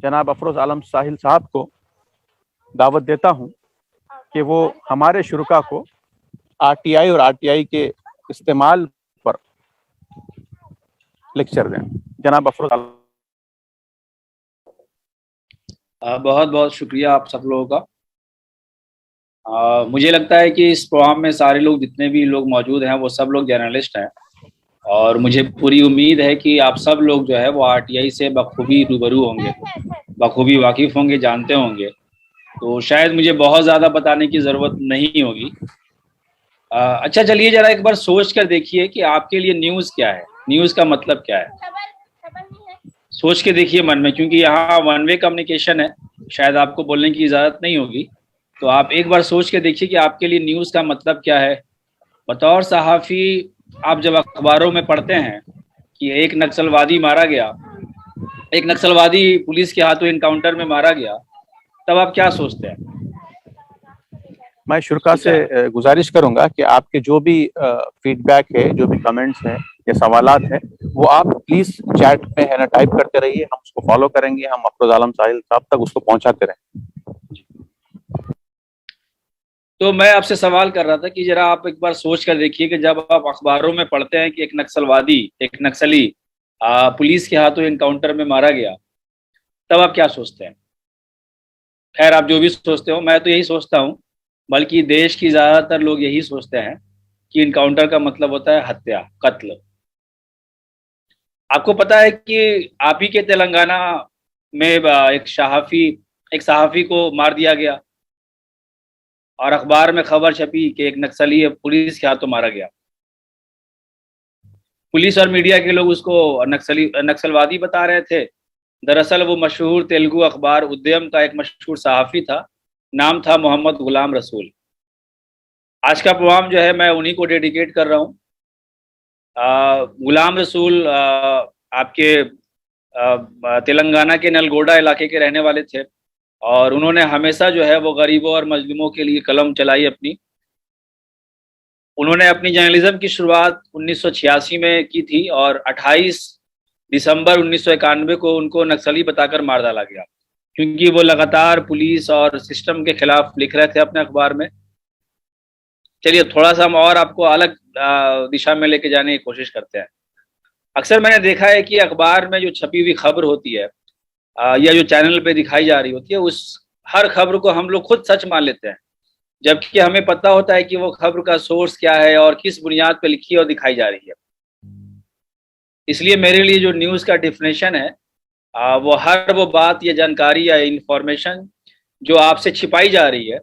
जनाब अफरोज आलम साहिल साहब को दावत देता हूं कि वो हमारे शुरका को आरटीआई और आरटीआई के इस्तेमाल पर लेक्चर दें। जनाब अफरोज आलम। बहुत बहुत शुक्रिया आप सब लोगों का। मुझे लगता है कि इस प्रोग्राम में सारे लोग, जितने भी लोग मौजूद हैं, वो सब लोग जर्नलिस्ट हैं और मुझे पूरी उम्मीद है कि आप सब लोग जो है वो आरटीआई से बखूबी रूबरू होंगे, बखूबी वाकिफ़ होंगे, जानते होंगे। तो शायद मुझे बहुत ज़्यादा बताने की ज़रूरत नहीं होगी। अच्छा, चलिए ज़रा एक बार सोच कर देखिए कि आपके लिए न्यूज़ क्या है, न्यूज़ का मतलब क्या है। सोच के देखिए मन में, क्योंकि यहाँ वन वे कम्युनिकेशन है, शायद आपको बोलने की इजाज़त नहीं होगी। तो आप एक बार सोच के देखिए कि आपके लिए न्यूज़ का मतलब क्या है। बतौर सहाफ़ी आप जब अखबारों में पढ़ते हैं कि एक नक्सलवादी मारा गया, एक नक्सलवादी पुलिस के हाथों इनकाउंटर में मारा गया, तब आप क्या सोचते हैं? मैं शुरका से गुजारिश करूंगा कि आपके जो भी फीडबैक है, जो भी कमेंट्स हैं या सवालात हैं, वो आप प्लीज चैट में है ना टाइप करते रहिए। हम उसको फॉलो करेंगे, हम अफरोज आलम साहिल साहब तक उसको पहुंचाते रहेंगे। तो मैं आपसे सवाल कर रहा था कि जरा आप एक बार सोच कर देखिए कि जब आप अखबारों में पढ़ते हैं कि एक नक्सलवादी, एक नक्सली पुलिस के हाथों इनकाउंटर में मारा गया, तब आप क्या सोचते हैं? खैर, आप जो भी सोचते हो, मैं तो यही सोचता हूँ, बल्कि देश की ज़्यादातर लोग यही सोचते हैं कि इनकाउंटर का मतलब होता है हत्या, कत्ल। आपको पता है कि आप ही के तेलंगाना में एक सहाफ़ी को मार दिया गया और अखबार में खबर छपी कि एक नक्सली पुलिस के हाथों मारा गया। पुलिस और मीडिया के लोग उसको नक्सलवादी बता रहे थे। दरअसल वो मशहूर तेलुगु अखबार उद्यम का एक मशहूर सहाफ़ी था, नाम था मोहम्मद गुलाम रसूल। आज का प्रोग्राम जो है मैं उन्हीं को डेडिकेट कर रहा हूँ। गुलाम रसूल आपके तेलंगाना के नलगोंडा इलाके के रहने वाले थे और उन्होंने हमेशा जो है वो गरीबों और मजलूमों के लिए कलम चलाई अपनी। उन्होंने अपनी जर्नलिज्म की शुरुआत 1986 में की थी और 28 दिसंबर 1991 को उनको नक्सली बताकर मार डाला गया, क्योंकि वो लगातार पुलिस और सिस्टम के खिलाफ लिख रहे थे अपने अखबार में। चलिए थोड़ा सा हम और आपको अलग दिशा में लेके जाने की कोशिश करते हैं। अक्सर मैंने देखा है कि अखबार में जो छपी हुई खबर होती है या जो चैनल पे दिखाई जा रही होती है, उस हर खबर को हम लोग खुद सच मान लेते हैं, जबकि हमें पता होता है कि वो खबर का सोर्स क्या है और किस बुनियाद पर लिखी और दिखाई जा रही है। इसलिए मेरे लिए जो न्यूज़ का डिफिनेशन है, वो बात या जानकारी या इंफॉर्मेशन जो आपसे छिपाई जा रही है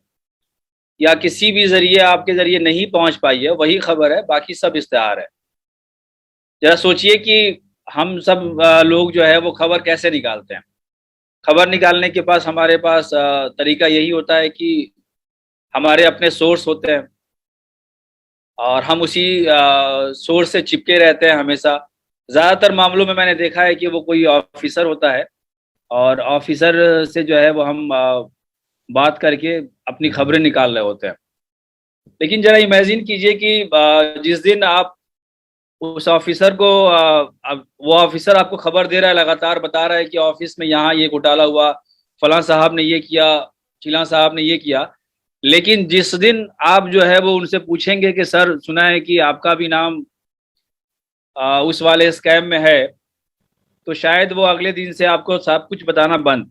या किसी भी जरिए आपके जरिए नहीं पहुंच पाई है, वही खबर है, बाकी सब इश्तेहार है। जरा सोचिए कि हम सब लोग जो है वो खबर कैसे निकालते हैं। खबर निकालने के पास हमारे पास तरीका यही होता है कि हमारे अपने सोर्स होते हैं और हम उसी सोर्स से चिपके रहते हैं हमेशा। ज़्यादातर मामलों में मैंने देखा है कि वो कोई ऑफिसर होता है और ऑफिसर से जो है वो हम बात करके अपनी खबरें निकाल रहे होते हैं। लेकिन जरा इमेजिन कीजिए कि जिस दिन आप उस ऑफिसर को अब वो ऑफिसर आपको खबर दे रहा है, लगातार बता रहा है कि ऑफिस में यहाँ ये घोटाला हुआ, फलां साहब ने ये किया, चिलां साहब ने ये किया। लेकिन जिस दिन आप जो है वो उनसे पूछेंगे कि सर सुना है कि आपका भी नाम उस वाले स्कैम में है, तो शायद वो अगले दिन से आपको सब कुछ बताना बंद,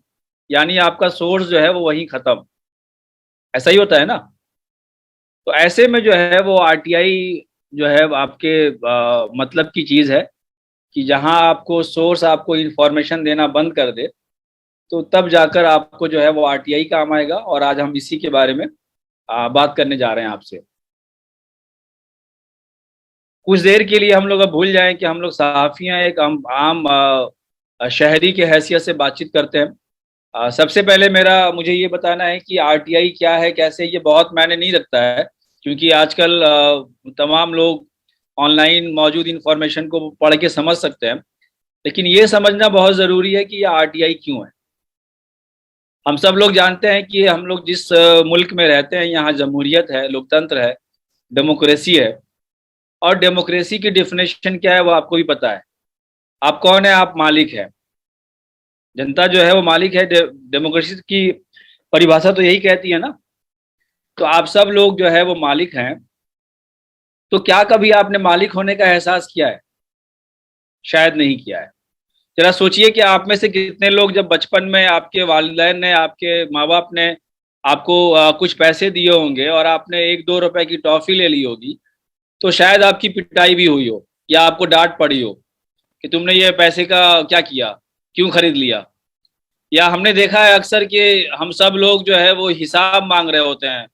यानी आपका सोर्स जो है वो वहीं ख़त्म। ऐसा ही होता है ना। तो ऐसे में जो है वो आरटीआई जो है आपके मतलब की चीज़ है कि जहां आपको सोर्स आपको इंफॉर्मेशन देना बंद कर दे, तो तब जाकर आपको जो है वो आरटीआई काम आएगा। और आज हम इसी के बारे में बात करने जा रहे हैं आपसे। कुछ देर के लिए हम लोग अब भूल जाएं कि हम लोग सहाफ़ी हैं, एक आम शहरी के हैसियत से बातचीत करते हैं। सबसे पहले मेरा मुझे ये बताना है कि आरटीआई क्या है, कैसे, ये बहुत मायने नहीं रखता है, क्योंकि आजकल तमाम लोग ऑनलाइन मौजूद इंफॉर्मेशन को पढ़ के समझ सकते हैं। लेकिन ये समझना बहुत ज़रूरी है कि ये आरटीआई क्यों है। हम सब लोग जानते हैं कि हम लोग जिस मुल्क में रहते हैं, यहाँ जमहूरियत है, लोकतंत्र है, डेमोक्रेसी है। और डेमोक्रेसी की डिफिनेशन क्या है वो आपको भी पता है। आप कौन है? आप मालिक है। जनता जो है वो मालिक है। डेमोक्रेसी की परिभाषा तो यही कहती है ना। तो आप सब लोग जो है वो मालिक हैं। तो क्या कभी आपने मालिक होने का एहसास किया है? शायद नहीं किया है। जरा सोचिए कि आप में से कितने लोग जब बचपन में आपके वालिदैन ने, आपके माँ बाप ने आपको कुछ पैसे दिए होंगे और आपने 1-2 रुपए की टॉफी ले ली होगी, तो शायद आपकी पिटाई भी हुई हो या आपको डांट पड़ी हो कि तुमने ये पैसे का क्या किया, क्यों खरीद लिया। या हमने देखा है अक्सर कि हम सब लोग जो है वो हिसाब मांग रहे होते हैं।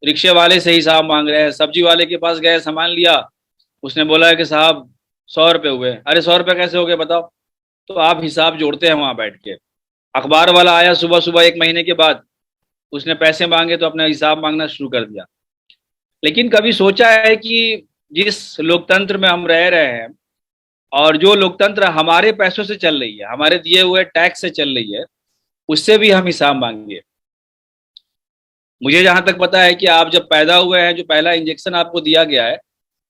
रिक्शे वाले से हिसाब मांग रहे हैं, सब्जी वाले के पास गए, सामान लिया, उसने बोला है कि साहब 100 रुपये हुए। अरे 100 रुपये कैसे हो गए बताओ। तो आप हिसाब जोड़ते हैं वहां बैठ के। अखबार वाला आया सुबह सुबह 1 महीने के बाद, उसने पैसे मांगे तो अपना हिसाब मांगना शुरू कर दिया। लेकिन कभी सोचा है कि जिस लोकतंत्र में हम रह रहे हैं और जो लोकतंत्र हमारे पैसों से चल रही है, हमारे दिए हुए टैक्स से चल रही है, उससे भी हम हिसाब मांगेंगे। मुझे जहां तक पता है कि आप जब पैदा हुए हैं, जो पहला इंजेक्शन आपको दिया गया है,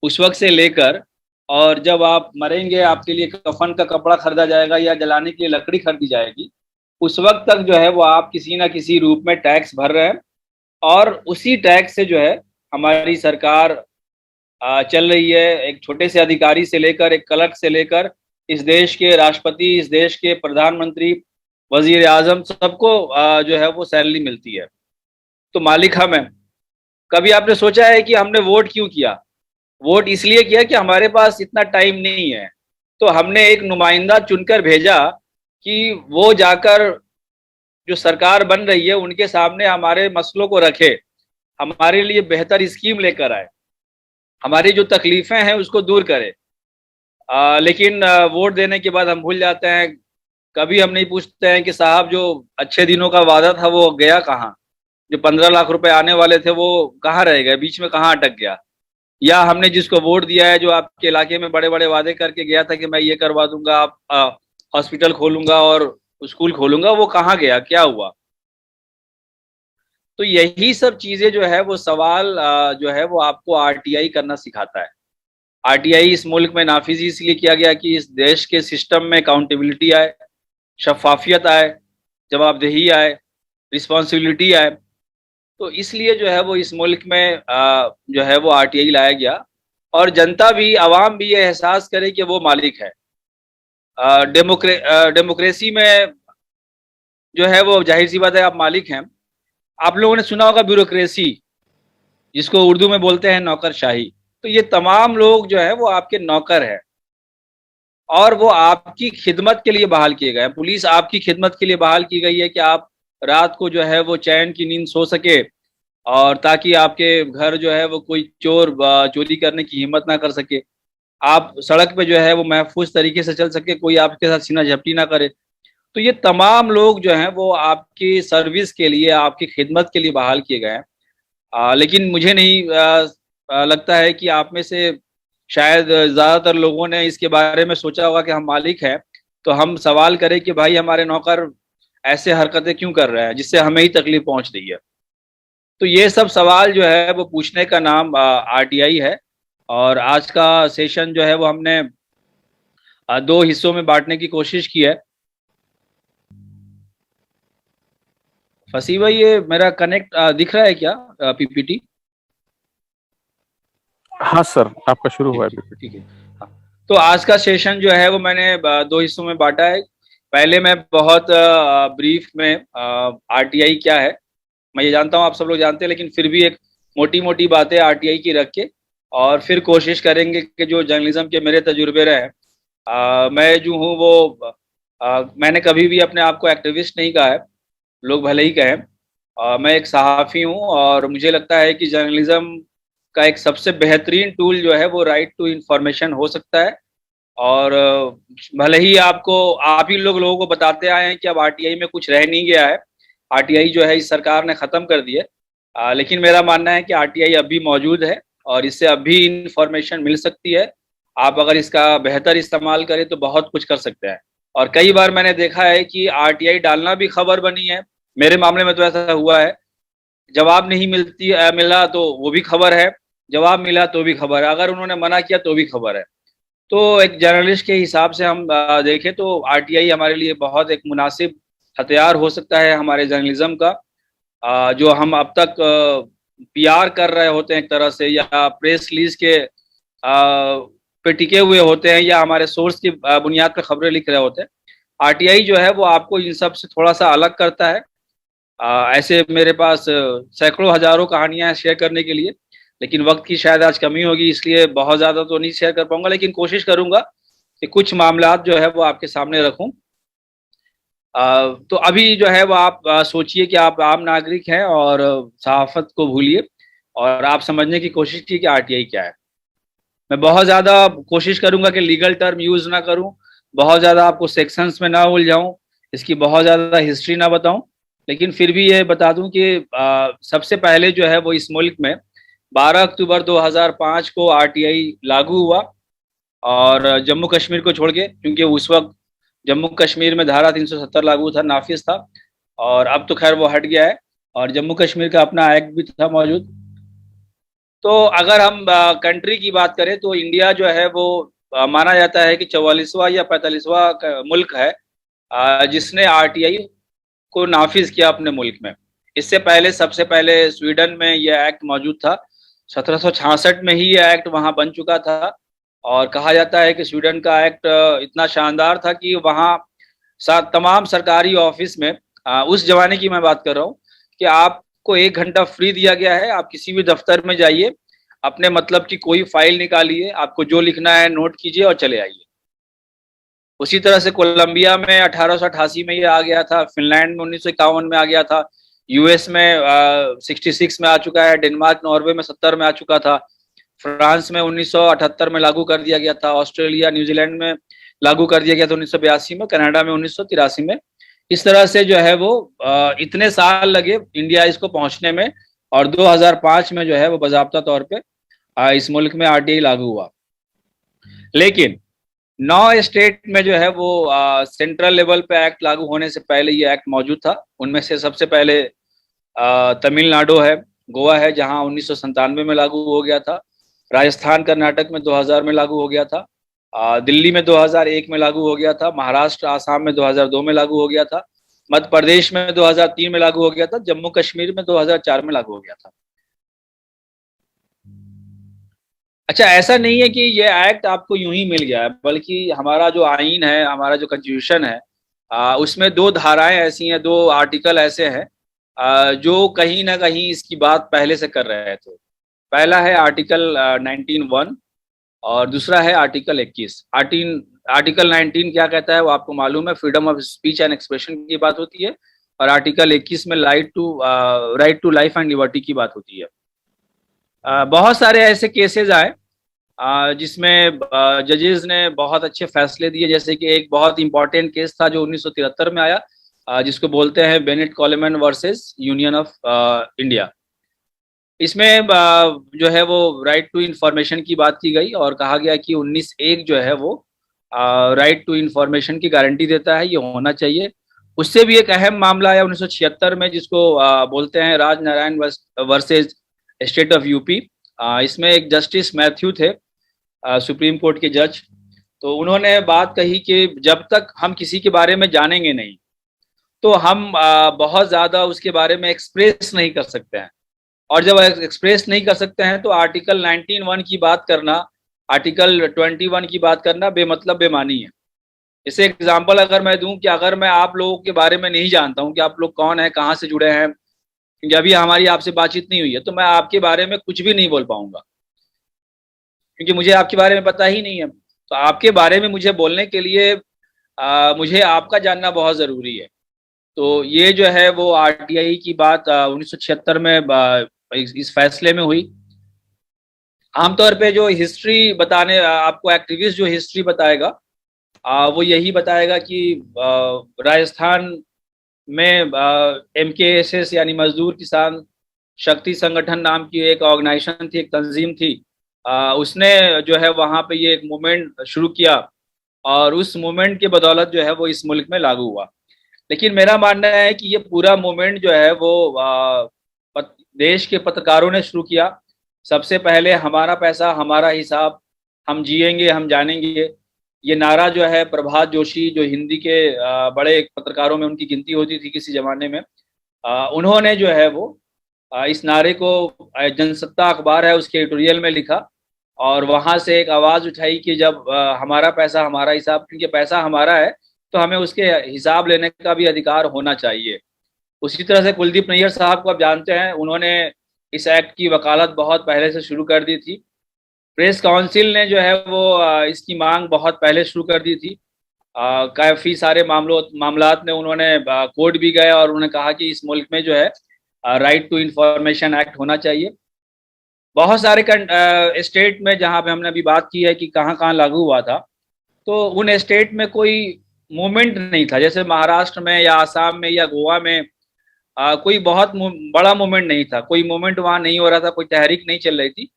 उस वक्त से लेकर और जब आप मरेंगे, आपके लिए कफन का कपड़ा खरीदा जाएगा या जलाने के लिए लकड़ी खरीदी जाएगी, उस वक्त तक जो है वो आप किसी ना किसी रूप में टैक्स भर रहे हैं। और उसी टैक्स से जो है हमारी सरकार चल रही है। एक छोटे से अधिकारी से लेकर, एक क्लर्क से लेकर, इस देश के राष्ट्रपति, इस देश के प्रधानमंत्री, वजीर आजम, सबको जो है वो सैलरी मिलती है। तो मालिक हम हैं। कभी आपने सोचा है कि हमने वोट क्यों किया? वोट इसलिए किया कि हमारे पास इतना टाइम नहीं है, तो हमने एक नुमाइंदा चुनकर भेजा कि वो जाकर जो सरकार बन रही है उनके सामने हमारे मसलों को रखे, हमारे लिए बेहतर स्कीम लेकर आए, हमारी जो तकलीफें हैं उसको दूर करे। लेकिन वोट देने के बाद हम भूल जाते हैं। कभी हम नहीं पूछते हैं कि साहब जो अच्छे दिनों का वादा था वो गया कहाँ, जो 15 लाख रुपए आने वाले थे वो कहाँ रह गए, बीच में कहाँ अटक गया। या हमने जिसको वोट दिया है, जो आपके इलाके में बड़े बड़े वादे करके गया था कि मैं ये करवा दूंगा, आप हॉस्पिटल खोलूंगा और स्कूल खोलूंगा, वो कहाँ गया, क्या हुआ। तो यही सब चीजें जो है वो सवाल जो है वो आपको आरटीआई करना सिखाता है। आरटीआई इस मुल्क में नाफिज इसलिए किया गया कि इस देश के सिस्टम में अकाउंटेबिलिटी आए, शफाफियत आए, जवाबदेही आए, रिस्पॉन्सिबिलिटी आए। तो इसलिए जो है वो इस मुल्क में जो है वो आरटीआई लाया गया, और जनता भी, आवाम भी ये एहसास करे कि वो मालिक है। डेमोक्रेसी में जो है वो जाहिर सी बात है, आप मालिक हैं। आप लोगों ने सुना होगा ब्यूरोक्रेसी, जिसको उर्दू में बोलते हैं नौकरशाही। तो ये तमाम लोग जो है वो आपके नौकर हैं और वो आपकी खिदमत के लिए बहाल किए गए हैं। पुलिस आपकी खिदमत के लिए बहाल की गई है कि आप रात को जो है वो चैन की नींद सो सके, और ताकि आपके घर जो है वो कोई चोर चोरी करने की हिम्मत ना कर सके, आप सड़क पे जो है वो महफूज तरीके से चल सके, कोई आपके साथ सीना झपटी ना करे। तो ये तमाम लोग जो हैं वो आपकी सर्विस के लिए, आपकी खिदमत के लिए बहाल किए गए हैं। लेकिन मुझे नहीं लगता है कि आप में से शायद ज़्यादातर लोगों ने इसके बारे में सोचा होगा कि हम मालिक हैं तो हम सवाल करें कि भाई हमारे नौकर ऐसे हरकतें क्यों कर रहे हैं जिससे हमें ही तकलीफ पहुंच रही है। तो ये सब सवाल जो है वो पूछने का नाम आरटीआई है। और आज का सेशन जो है वो हमने 2 हिस्सों में बांटने की कोशिश की है। फसी भाई, ये मेरा कनेक्ट दिख रहा है क्या, पीपीटी? हाँ सर, आपका शुरू हुआ है। ठीक है। हाँ। तो आज का सेशन जो है वो मैंने 2 हिस्सों में बांटा है। पहले मैं बहुत ब्रीफ में आरटीआई क्या है, मैं ये जानता हूँ आप सब लोग जानते हैं, लेकिन फिर भी एक मोटी मोटी बातें आरटीआई की रख के, और फिर कोशिश करेंगे कि जो जर्नलिज्म के मेरे तजुर्बे रहे, मैं जो हूँ वो मैंने कभी भी अपने आप को एक्टिविस्ट नहीं कहा है, लोग भले ही कहें। मैं एक सहाफ़ी हूँ और मुझे लगता है कि जर्नलिज्म का एक सबसे बेहतरीन टूल जो है वो राइट टू इंफॉर्मेशन हो सकता है। और भले ही आप ही लोगों को बताते आए हैं कि अब आरटीआई में कुछ रह नहीं गया है, आरटीआई जो है इस सरकार ने ख़त्म कर दी है, लेकिन मेरा मानना है कि आरटीआई अभी मौजूद है और इससे अभी इंफॉर्मेशन मिल सकती है। आप अगर इसका बेहतर इस्तेमाल करें तो बहुत कुछ कर सकते हैं। और कई बार मैंने देखा है कि आरटीआई डालना भी खबर बनी है। मेरे मामले में तो ऐसा हुआ है, जवाब नहीं मिला तो वो भी खबर है, जवाब मिला तो भी खबर है, अगर उन्होंने मना किया तो भी खबर है। तो एक जर्नलिस्ट के हिसाब से हम देखें तो आरटीआई हमारे लिए बहुत एक मुनासिब हथियार हो सकता है हमारे जर्नलिज्म का, जो हम अब तक पीआर कर रहे होते हैं एक तरह से, या प्रेस रिलीज के पे टिके हुए होते हैं, या हमारे सोर्स की बुनियाद पर खबरें लिख रहे होते हैं। आरटीआई जो है वो आपको इन सब से थोड़ा सा अलग करता है। ऐसे मेरे पास सैकड़ों हजारों कहानियां हैं शेयर करने के लिए, लेकिन वक्त की शायद आज कमी होगी, इसलिए बहुत ज़्यादा तो नहीं शेयर कर पाऊंगा, लेकिन कोशिश करूंगा कि कुछ मामलात जो है वो आपके सामने रखूं। तो अभी जो है वो आप सोचिए कि आप आम नागरिक हैं और सहाफत को भूलिए, और आप समझने की कोशिश कीजिए कि आरटीआई क्या है। मैं बहुत ज़्यादा कोशिश करूंगा कि लीगल टर्म यूज़ ना करूं, बहुत ज़्यादा आपको सेक्शंस में ना उलझाऊं, इसकी बहुत ज़्यादा हिस्ट्री ना बताऊं, लेकिन फिर भी ये बता दूं कि सबसे पहले जो है वो इस मुल्क में 12 अक्टूबर 2005 को आरटीआई लागू हुआ, और जम्मू कश्मीर को छोड़ के, क्योंकि उस वक्त जम्मू कश्मीर में धारा 370 लागू था, नाफिज था, और अब तो खैर वो हट गया है, और जम्मू कश्मीर का अपना एक्ट भी था मौजूद। तो अगर हम कंट्री की बात करें तो इंडिया जो है वो माना जाता है कि 44वां या 45वां मुल्क है जिसने आरटीआई को नाफिज किया अपने मुल्क में। इससे पहले सबसे पहले स्वीडन में यह एक्ट मौजूद था, 1766 में ही यह एक्ट वहां बन चुका था, और कहा जाता है कि स्वीडन का एक्ट इतना शानदार था कि वहाँ तमाम सरकारी ऑफिस में, उस जमाने की मैं बात कर रहा हूँ, कि आपको 1 घंटा फ्री दिया गया है, आप किसी भी दफ्तर में जाइए, अपने मतलब की कोई फाइल निकालिए, आपको जो लिखना है नोट कीजिए और चले आइए। उसी तरह से कोलंबिया में 1888 में ये आ गया था, फिनलैंड में 1951 में आ गया था, यूएस में 66 में आ चुका है, डेनमार्क नॉर्वे में 70 में आ चुका था, फ्रांस में 1978 में लागू कर दिया गया था, ऑस्ट्रेलिया न्यूजीलैंड में लागू कर दिया गया था 1982 में, कनाडा में 1983 में। इस तरह से जो है वो इतने साल लगे इंडिया इसको पहुंचने में, और 2005 में जो है वो बाज़ाब्ता तौर पे इस मुल्क में आरटीआई लागू हुआ। लेकिन 9 स्टेट में जो है वो सेंट्रल लेवल पे एक्ट लागू होने से पहले ये एक्ट मौजूद था। उनमें से सबसे पहले तमिलनाडु है, गोवा है, जहां 1997 में लागू हो गया था, राजस्थान कर्नाटक में 2000 में लागू हो गया था, दिल्ली में 2001 में लागू हो गया था, महाराष्ट्र आसाम में 2002 में लागू हो गया था, मध्य प्रदेश में 2003 में लागू हो गया था, जम्मू कश्मीर में 2004 में लागू हो गया था। अच्छा, ऐसा नहीं है कि ये एक्ट आपको यूं ही मिल गया है, बल्कि हमारा जो आईन है, हमारा जो कॉन्स्टिट्यूशन है, उसमें 2 धाराएं ऐसी हैं, 2 आर्टिकल ऐसे हैं जो कहीं ना कहीं इसकी बात पहले से कर रहे थे। पहला है आर्टिकल 19(1) और दूसरा है आर्टिकल 21। आर्टिकल 19 क्या कहता है वो आपको मालूम है, freedom of speech and expression की बात होती है, और आर्टिकल 21 में right to life and liberty की बात होती है। बहुत सारे ऐसे केसेस आए जिसमें जजेस ने बहुत अच्छे फैसले दिए, जैसे कि एक बहुत इंपॉर्टेंट केस था जो 1973 में आया, जिसको बोलते हैं Bennett Coleman versus union of India. इसमें जो है वो राइट टू इंफॉर्मेशन की बात की गई, और कहा गया कि 19(1) जो है वो राइट टू इंफॉर्मेशन की गारंटी देता है, ये होना चाहिए। उससे भी एक अहम मामला आया 1976 में, जिसको बोलते हैं Raj Narayan versus state of UP. इसमें एक जस्टिस मैथ्यू थे, सुप्रीम कोर्ट के जज, तो उन्होंने बात कही कि जब तक हम किसी के बारे में जानेंगे नहीं, तो हम बहुत ज़्यादा उसके बारे में एक्सप्रेस नहीं कर सकते हैं, और जब एक्सप्रेस नहीं कर सकते हैं तो आर्टिकल 19(1) की बात करना, आर्टिकल 21 की बात करना बेमतलब बेमानी है। इसे एग्जाम्पल अगर मैं दूं कि अगर मैं आप लोगों के बारे में नहीं जानता हूं कि आप लोग कौन है, कहाँ से जुड़े हैं, क्योंकि अभी हमारी आपसे बातचीत नहीं हुई है, तो मैं आपके बारे में कुछ भी नहीं बोल पाऊंगा, क्योंकि मुझे आपके बारे में पता ही नहीं है। तो आपके बारे में मुझे बोलने के लिए मुझे आपका जानना बहुत ज़रूरी है। तो ये जो है वो आरटीआई की बात 1976 में इस फैसले में हुई। आमतौर पे जो हिस्ट्री बताने, आपको एक्टिविस्ट जो हिस्ट्री बताएगा वो यही बताएगा कि राजस्थान में MKSS यानी मजदूर किसान शक्ति संगठन नाम की एक ऑर्गेनाइजेशन थी, एक तंजीम थी, उसने जो है वहाँ पे ये एक मूवमेंट शुरू किया, और उस मूवमेंट के बदौलत जो है वो इस मुल्क में लागू हुआ। लेकिन मेरा मानना है कि ये पूरा मूवमेंट जो है वो देश के पत्रकारों ने शुरू किया। सबसे पहले हमारा पैसा हमारा हिसाब हम जिएंगे हम जानेंगे, ये नारा जो है प्रभात जोशी जो हिंदी के बड़े पत्रकारों में उनकी गिनती होती थी किसी जमाने में, उन्होंने जो है वो इस नारे को जनसत्ता अखबार है उसके एडिटोरियल में लिखा और वहां से एक आवाज उठाई कि जब हमारा पैसा हमारा हिसाब, क्योंकि पैसा हमारा है तो हमें उसके हिसाब लेने का भी अधिकार होना चाहिए। उसी तरह से कुलदीप नैयर साहब को आप जानते हैं, उन्होंने इस एक्ट की वकालत बहुत पहले से शुरू कर दी थी। प्रेस काउंसिल ने जो है वो इसकी मांग बहुत पहले शुरू कर दी थी। काफी सारे मामलात में उन्होंने कोर्ट भी गए और उन्होंने कहा कि इस मुल्क में जो है राइट टू इंफॉर्मेशन एक्ट होना चाहिए। बहुत सारे स्टेट में जहां पे हमने अभी बात की है कि कहाँ कहाँ लागू हुआ था, तो उन स्टेट में कोई मूवमेंट नहीं था। जैसे महाराष्ट्र में या आसाम में या गोवा में कोई बहुत बड़ा मूवमेंट नहीं था, कोई मूवमेंट वहां नहीं हो रहा था, कोई तहरीक नहीं चल रही थी,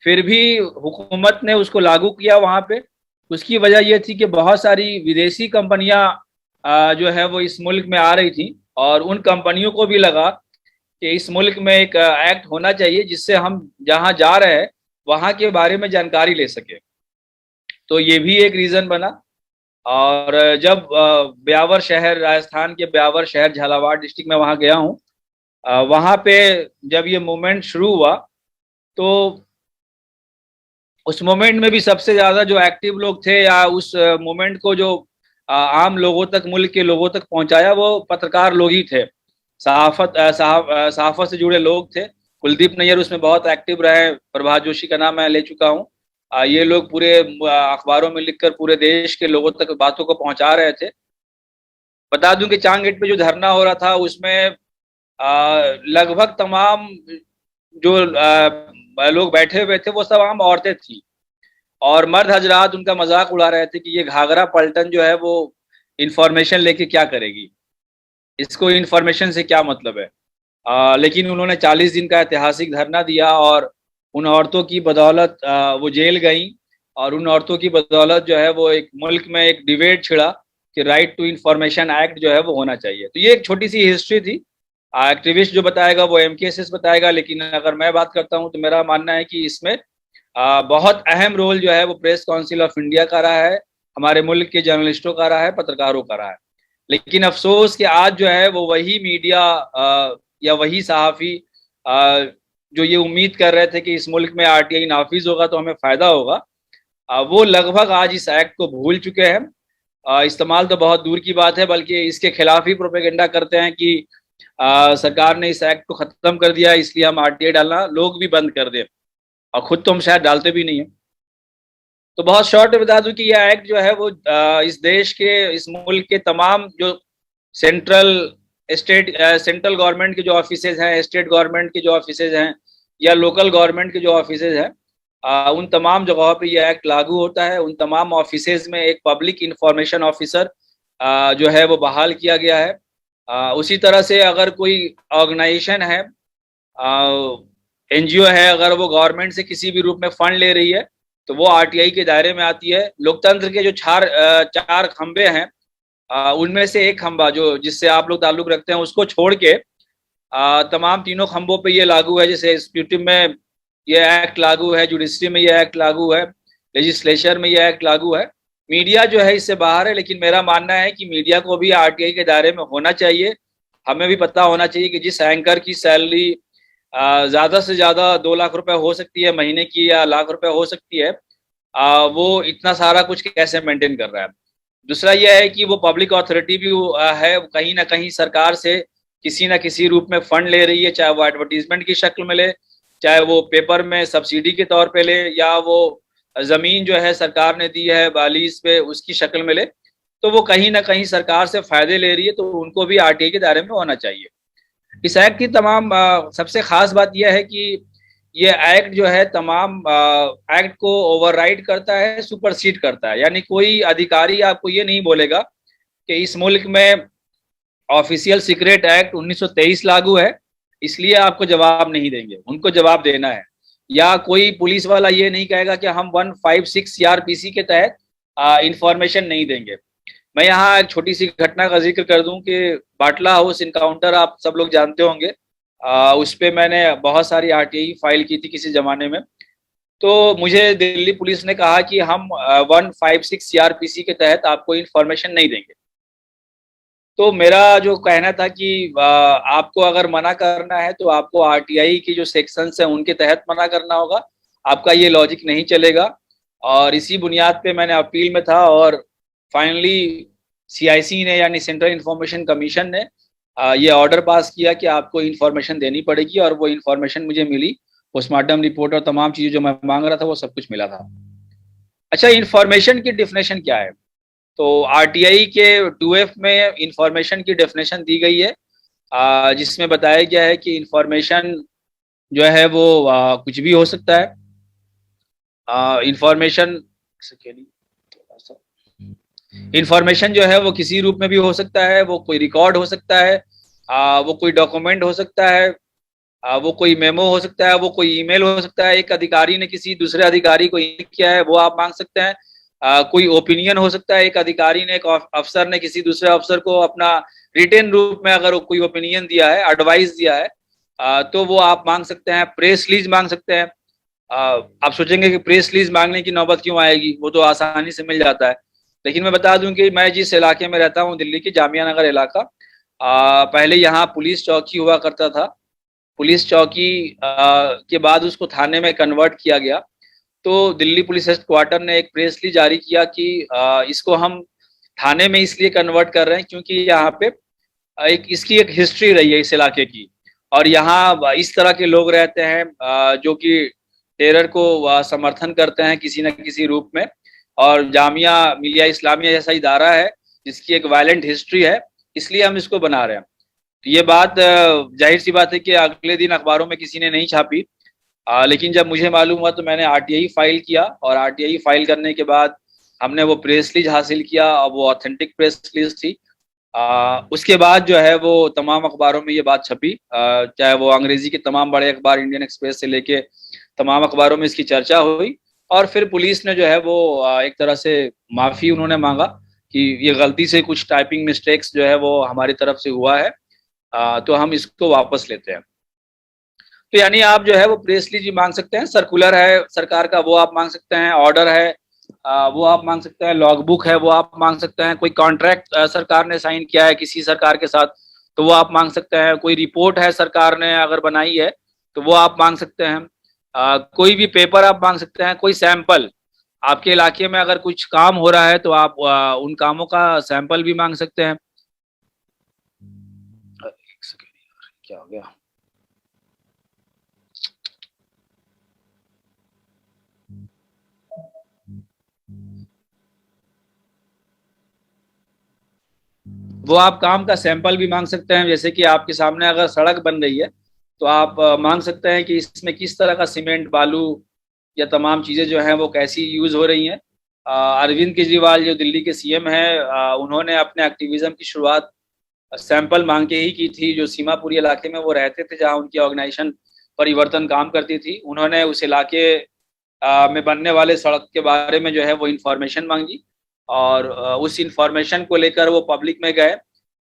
फिर भी हुकूमत ने उसको लागू किया वहां पे। उसकी वजह यह थी कि बहुत सारी विदेशी कंपनियां जो है वो इस मुल्क में आ रही थी और उन कंपनियों को भी लगा कि इस मुल्क में एक एक्ट होना चाहिए जिससे हम जहां जा रहे हैं वहां के बारे में जानकारी ले सके। तो ये भी एक रीजन बना। और जब ब्यावर शहर, राजस्थान के ब्यावर शहर झालावाड़ डिस्ट्रिक्ट में वहां गया हूँ, वहां पे जब ये मूवमेंट शुरू हुआ तो उस मोमेंट में भी सबसे ज्यादा जो एक्टिव लोग थे या उस मोमेंट को जो आम लोगों तक, मुल्क के लोगों तक पहुंचाया, वो पत्रकार लोग ही थे। सहाफत से जुड़े लोग थे। कुलदीप नैयर उसमें बहुत एक्टिव रहे, प्रभात जोशी का नाम मैं ले चुका हूँ। ये लोग पूरे अखबारों में लिखकर पूरे देश के लोगों तक बातों को पहुंचा रहे थे। बता दूं कि चांग गेट पे जो धरना हो रहा था उसमें लगभग तमाम जो लोग बैठे हुए थे वो सब आम औरतें थी और मर्द हजरात उनका मजाक उड़ा रहे थे कि ये घाघरा पलटन जो है वो इंफॉर्मेशन लेके क्या करेगी, इसको इंफॉर्मेशन से क्या मतलब है। लेकिन उन्होंने 40 दिन का ऐतिहासिक धरना दिया और उन औरतों की बदौलत वो जेल गई और उन औरतों की बदौलत जो है वो एक मुल्क में एक डिबेट छिड़ा कि राइट टू इंफॉर्मेशन एक्ट जो है वो होना चाहिए। तो ये एक छोटी सी हिस्ट्री थी। एक्टिविस्ट जो बताएगा वो MKSS बताएगा, लेकिन अगर मैं बात करता हूँ तो मेरा मानना है कि इसमें बहुत अहम रोल जो है वो प्रेस काउंसिल ऑफ इंडिया का रहा है, हमारे मुल्क के जर्नलिस्टों का रहा है, पत्रकारों का रहा है। लेकिन अफसोस कि आज जो है वो वही मीडिया या वही सहाफ़ी जो ये उम्मीद कर रहे थे कि इस मुल्क में RTI नाफिज होगा तो हमें फ़ायदा होगा, वो लगभग आज इस एक्ट को भूल चुके हैं। इस्तेमाल तो बहुत दूर की बात है, बल्कि इसके खिलाफ ही प्रोपेगेंडा करते हैं कि सरकार ने इस एक्ट को ख़त्म कर दिया इसलिए हम RTI डालना लोग भी बंद कर दें, और खुद तो हम शायद डालते भी नहीं है। तो बहुत शॉर्ट में बता दूं कि यह एक्ट जो है वो इस देश के, इस मुल्क के तमाम जो सेंट्रल गवर्नमेंट के जो ऑफिसेज हैं, स्टेट गवर्नमेंट के जो ऑफिसेज हैं या लोकल गवर्नमेंट के जो ऑफिसेज हैं, उन तमाम जगहों पे यह एक्ट लागू होता है। उन तमाम ऑफिसेज में एक पब्लिक इंफॉर्मेशन ऑफिसर जो है वो बहाल किया गया है। उसी तरह से अगर कोई ऑर्गेनाइजेशन है, NGO है, अगर वो गवर्नमेंट से किसी भी रूप में फंड ले रही है तो वो RTI के दायरे में आती है। लोकतंत्र के जो चार खंबे हैं, उनमें से एक खंबा जो जिससे आप लोग ताल्लुक रखते हैं उसको छोड़ के तमाम तीनों खंबों पे ये लागू है। जैसे एग्जीक्यूटिव में ये एक्ट लागू है, जुडिशरी में ये एक्ट लागू है, लेजिस्लेचर में ये एक्ट लागू है। मीडिया जो है इससे बाहर है, लेकिन मेरा मानना है कि मीडिया को भी RTI के दायरे में होना चाहिए। हमें भी पता होना चाहिए कि जिस एंकर की सैलरी ज़्यादा से ज़्यादा 2 लाख रुपए हो सकती है महीने की या लाख रुपए हो सकती है, वो इतना सारा कुछ कैसे मेंटेन कर रहा है। दूसरा यह है कि वो पब्लिक अथॉरिटी भी है, कहीं ना कहीं सरकार से किसी ना किसी रूप में फंड ले रही है, चाहे वो एडवर्टीजमेंट की शक्ल में ले, चाहे वो पेपर में सब्सिडी के तौर पे ले, या वो ज़मीन जो है सरकार ने दी है लीज पे उसकी शक्ल में ले। तो वो कहीं ना कहीं सरकार से फायदे ले रही है, तो उनको भी RTI के दायरे में होना चाहिए। इस एक्ट की तमाम सबसे खास बात यह है कि ये एक्ट जो है तमाम एक्ट को ओवरराइड करता है, सुपरसीड करता है। यानी कोई अधिकारी आपको ये नहीं बोलेगा कि इस मुल्क में ऑफिशियल सीक्रेट एक्ट 1923 लागू है इसलिए आपको जवाब नहीं देंगे, उनको जवाब देना है। या कोई पुलिस वाला ये नहीं कहेगा कि हम 156 CRPC के तहत इंफॉर्मेशन नहीं देंगे। मैं यहाँ एक छोटी सी घटना का जिक्र कर दूं कि बाटला हाउस इनकाउंटर आप सब लोग जानते होंगे, उस पर मैंने बहुत सारी RTI फाइल की थी किसी ज़माने में। तो मुझे दिल्ली पुलिस ने कहा कि हम 156 सीआरपीसी के तहत आपको इन्फॉर्मेशन नहीं देंगे। तो मेरा जो कहना था कि आपको अगर मना करना है तो आपको आरटीआई की जो सेक्शंस हैं उनके तहत मना करना होगा, आपका ये लॉजिक नहीं चलेगा। और इसी बुनियाद पे मैंने अपील में था और फाइनली सीआईसी ने यानी सेंट्रल इंफॉर्मेशन कमीशन ने ये ऑर्डर पास किया कि आपको इन्फॉर्मेशन देनी पड़ेगी, और वो इन्फॉर्मेशन मुझे मिली। पोस्टमार्टम रिपोर्ट और तमाम चीज़ें जो मैं मांग रहा था वो सब कुछ मिला था। अच्छा, इन्फॉर्मेशन की डेफिनेशन क्या है? तो आरटीआई के 2F में इंफॉर्मेशन की डेफिनेशन दी गई है, जिसमें बताया गया है कि इंफॉर्मेशन जो है वो कुछ भी हो सकता है। इंफॉर्मेशन जो है वो किसी रूप में भी हो सकता है, वो कोई रिकॉर्ड हो सकता है, वो कोई डॉक्यूमेंट हो सकता है, वो कोई मेमो हो सकता है, वो कोई ईमेल हो सकता है, एक अधिकारी ने किसी दूसरे अधिकारी को ईमेल किया है वो आप मांग सकते हैं। कोई ओपिनियन हो सकता है, एक अधिकारी ने एक अफसर ने किसी दूसरे अफसर को अपना रिटेन रूप में अगर कोई ओपिनियन दिया है, एडवाइस दिया है, तो वो आप मांग सकते हैं। प्रेस रिलीज मांग सकते हैं। आप सोचेंगे कि प्रेस रिलीज मांगने की नौबत क्यों आएगी, वो तो आसानी से मिल जाता है। लेकिन मैं बता दूं कि मैं जिस इलाके में रहता हूँ, दिल्ली की जामिया नगर इलाका, पहले यहाँ पुलिस चौकी हुआ करता था। पुलिस चौकी के बाद उसको थाने में कन्वर्ट किया गया। तो दिल्ली पुलिस हेडक्वार्टर ने एक प्रेस रिलीज जारी किया कि इसको हम थाने में इसलिए कन्वर्ट कर रहे हैं क्योंकि यहाँ पे इसकी एक हिस्ट्री रही है इस इलाके की, और यहाँ इस तरह के लोग रहते हैं जो कि टेरर को समर्थन करते हैं किसी न किसी रूप में। और जामिया मिलिया इस्लामिया जैसा इदारा है जिसकी एक वायलेंट हिस्ट्री है, इसलिए हम इसको बना रहे हैं। तो ये बात जाहिर सी बात है कि अगले दिन अखबारों में किसी ने नहीं छापी, लेकिन जब मुझे मालूम हुआ तो मैंने आरटीआई फाइल किया, और आरटीआई फाइल करने के बाद हमने वो प्रेस रिलीज हासिल किया, और वो ऑथेंटिक प्रेस रिलीज थी। उसके बाद जो है वो तमाम अखबारों में ये बात छपी, चाहे वो अंग्रेजी के तमाम बड़े अखबार इंडियन एक्सप्रेस से लेके तमाम अखबारों में इसकी चर्चा हुई। और फिर पुलिस ने जो है वो एक तरह से माफ़ी उन्होंने मांगा कि ये गलती से कुछ टाइपिंग मिस्टेक्स जो है वो हमारी तरफ से हुआ है, तो हम इसको वापस लेते हैं। तो यानी आप जो है वो प्रेस रिलीज मांग सकते हैं, सर्कुलर है सरकार का वो आप मांग सकते हैं, ऑर्डर है वो आप मांग सकते हैं, लॉग बुक है वो आप मांग सकते हैं, कोई कॉन्ट्रैक्ट सरकार ने साइन किया है किसी सरकार के साथ तो वो आप मांग सकते हैं, कोई रिपोर्ट है सरकार ने अगर बनाई है तो वो आप मांग सकते हैं, कोई भी पेपर आप मांग सकते हैं, कोई सैंपल आपके इलाके में अगर कुछ काम हो रहा है तो आप उन कामों का सैंपल भी मांग सकते हैं। एक सेकेंड, क्या हो गया? वो आप काम का सैंपल भी मांग सकते हैं। जैसे कि आपके सामने अगर सड़क बन रही है तो आप मांग सकते हैं कि इसमें किस तरह का सीमेंट, बालू या तमाम चीज़ें जो हैं वो कैसी यूज़ हो रही हैं। अरविंद केजरीवाल जो दिल्ली के सीएम हैं, उन्होंने अपने एक्टिविज्म की शुरुआत सैंपल मांग के ही की थी। जो सीमापुरी इलाके में वो रहते थे जहाँ उनकी ऑर्गेनाइजेशन परिवर्तन काम करती थी, उन्होंने उस इलाके में बनने वाले सड़क के बारे में जो है वो इंफॉर्मेशन मांगी, और उस इंफॉर्मेशन को लेकर वो पब्लिक में गए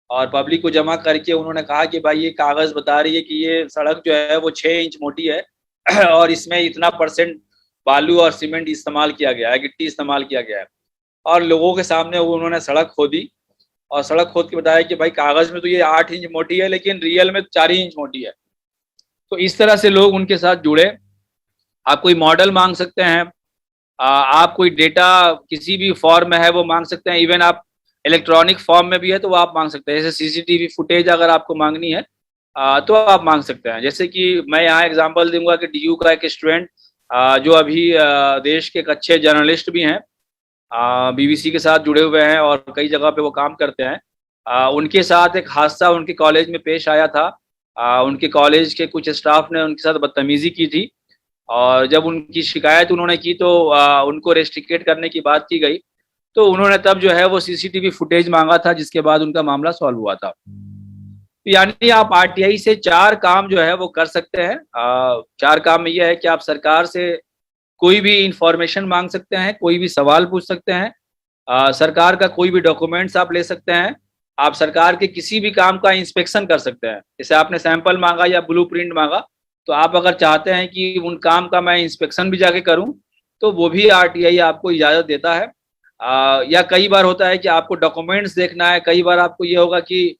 और पब्लिक को जमा करके उन्होंने कहा कि भाई ये कागज़ बता रही है कि ये सड़क जो है वो 6 इंच मोटी है और इसमें इतना % बालू और सीमेंट इस्तेमाल किया गया है, गिट्टी इस्तेमाल किया गया है। और लोगों के सामने वो उन्होंने सड़क खोदी और सड़क खोद के बताया कि भाई कागज़ में तो ये 8 इंच मोटी है लेकिन रियल में 4 ही इंच मोटी है। तो इस तरह से लोग उनके साथ जुड़े। आप कोई मॉडल मांग सकते हैं, आप कोई डेटा किसी भी फॉर्म में है वो मांग सकते हैं, इवन आप इलेक्ट्रॉनिक फॉर्म में भी है तो वो आप मांग सकते हैं। जैसे सीसीटीवी फुटेज अगर आपको मांगनी है तो आप मांग सकते हैं। जैसे कि मैं यहाँ एग्जांपल दूंगा कि डीयू का एक स्टूडेंट जो अभी देश के एक अच्छे जर्नलिस्ट भी हैं, बीबीसी के साथ जुड़े हुए हैं और कई जगह पे वो काम करते हैं, उनके साथ एक हादसा उनके कॉलेज में पेश आया था। उनके कॉलेज के कुछ स्टाफ ने उनके साथ बदतमीजी की थी, और जब उनकी शिकायत उन्होंने की तो उनको रेस्ट्रिक्टेड करने की बात की गई, तो उन्होंने तब जो है वो सीसीटीवी फुटेज मांगा था, जिसके बाद उनका मामला सॉल्व हुआ था। तो यानी आप आरटीआई से 4 काम जो है वो कर सकते हैं। 4 काम में यह है कि आप सरकार से कोई भी इंफॉर्मेशन मांग सकते हैं, कोई भी सवाल पूछ सकते हैं, सरकार का कोई भी डॉक्यूमेंट्स आप ले सकते हैं, आप सरकार के किसी भी काम का इंस्पेक्शन कर सकते हैं। जैसे आपने सैंपल मांगा या ब्लूप्रिंट मांगा, तो आप अगर चाहते हैं कि उन काम का मैं इंस्पेक्शन भी जाके करूं तो वो भी आरटीआई आपको इजाजत देता है। या कई बार होता है कि आपको डॉक्यूमेंट्स देखना है, कई बार आपको ये होगा कि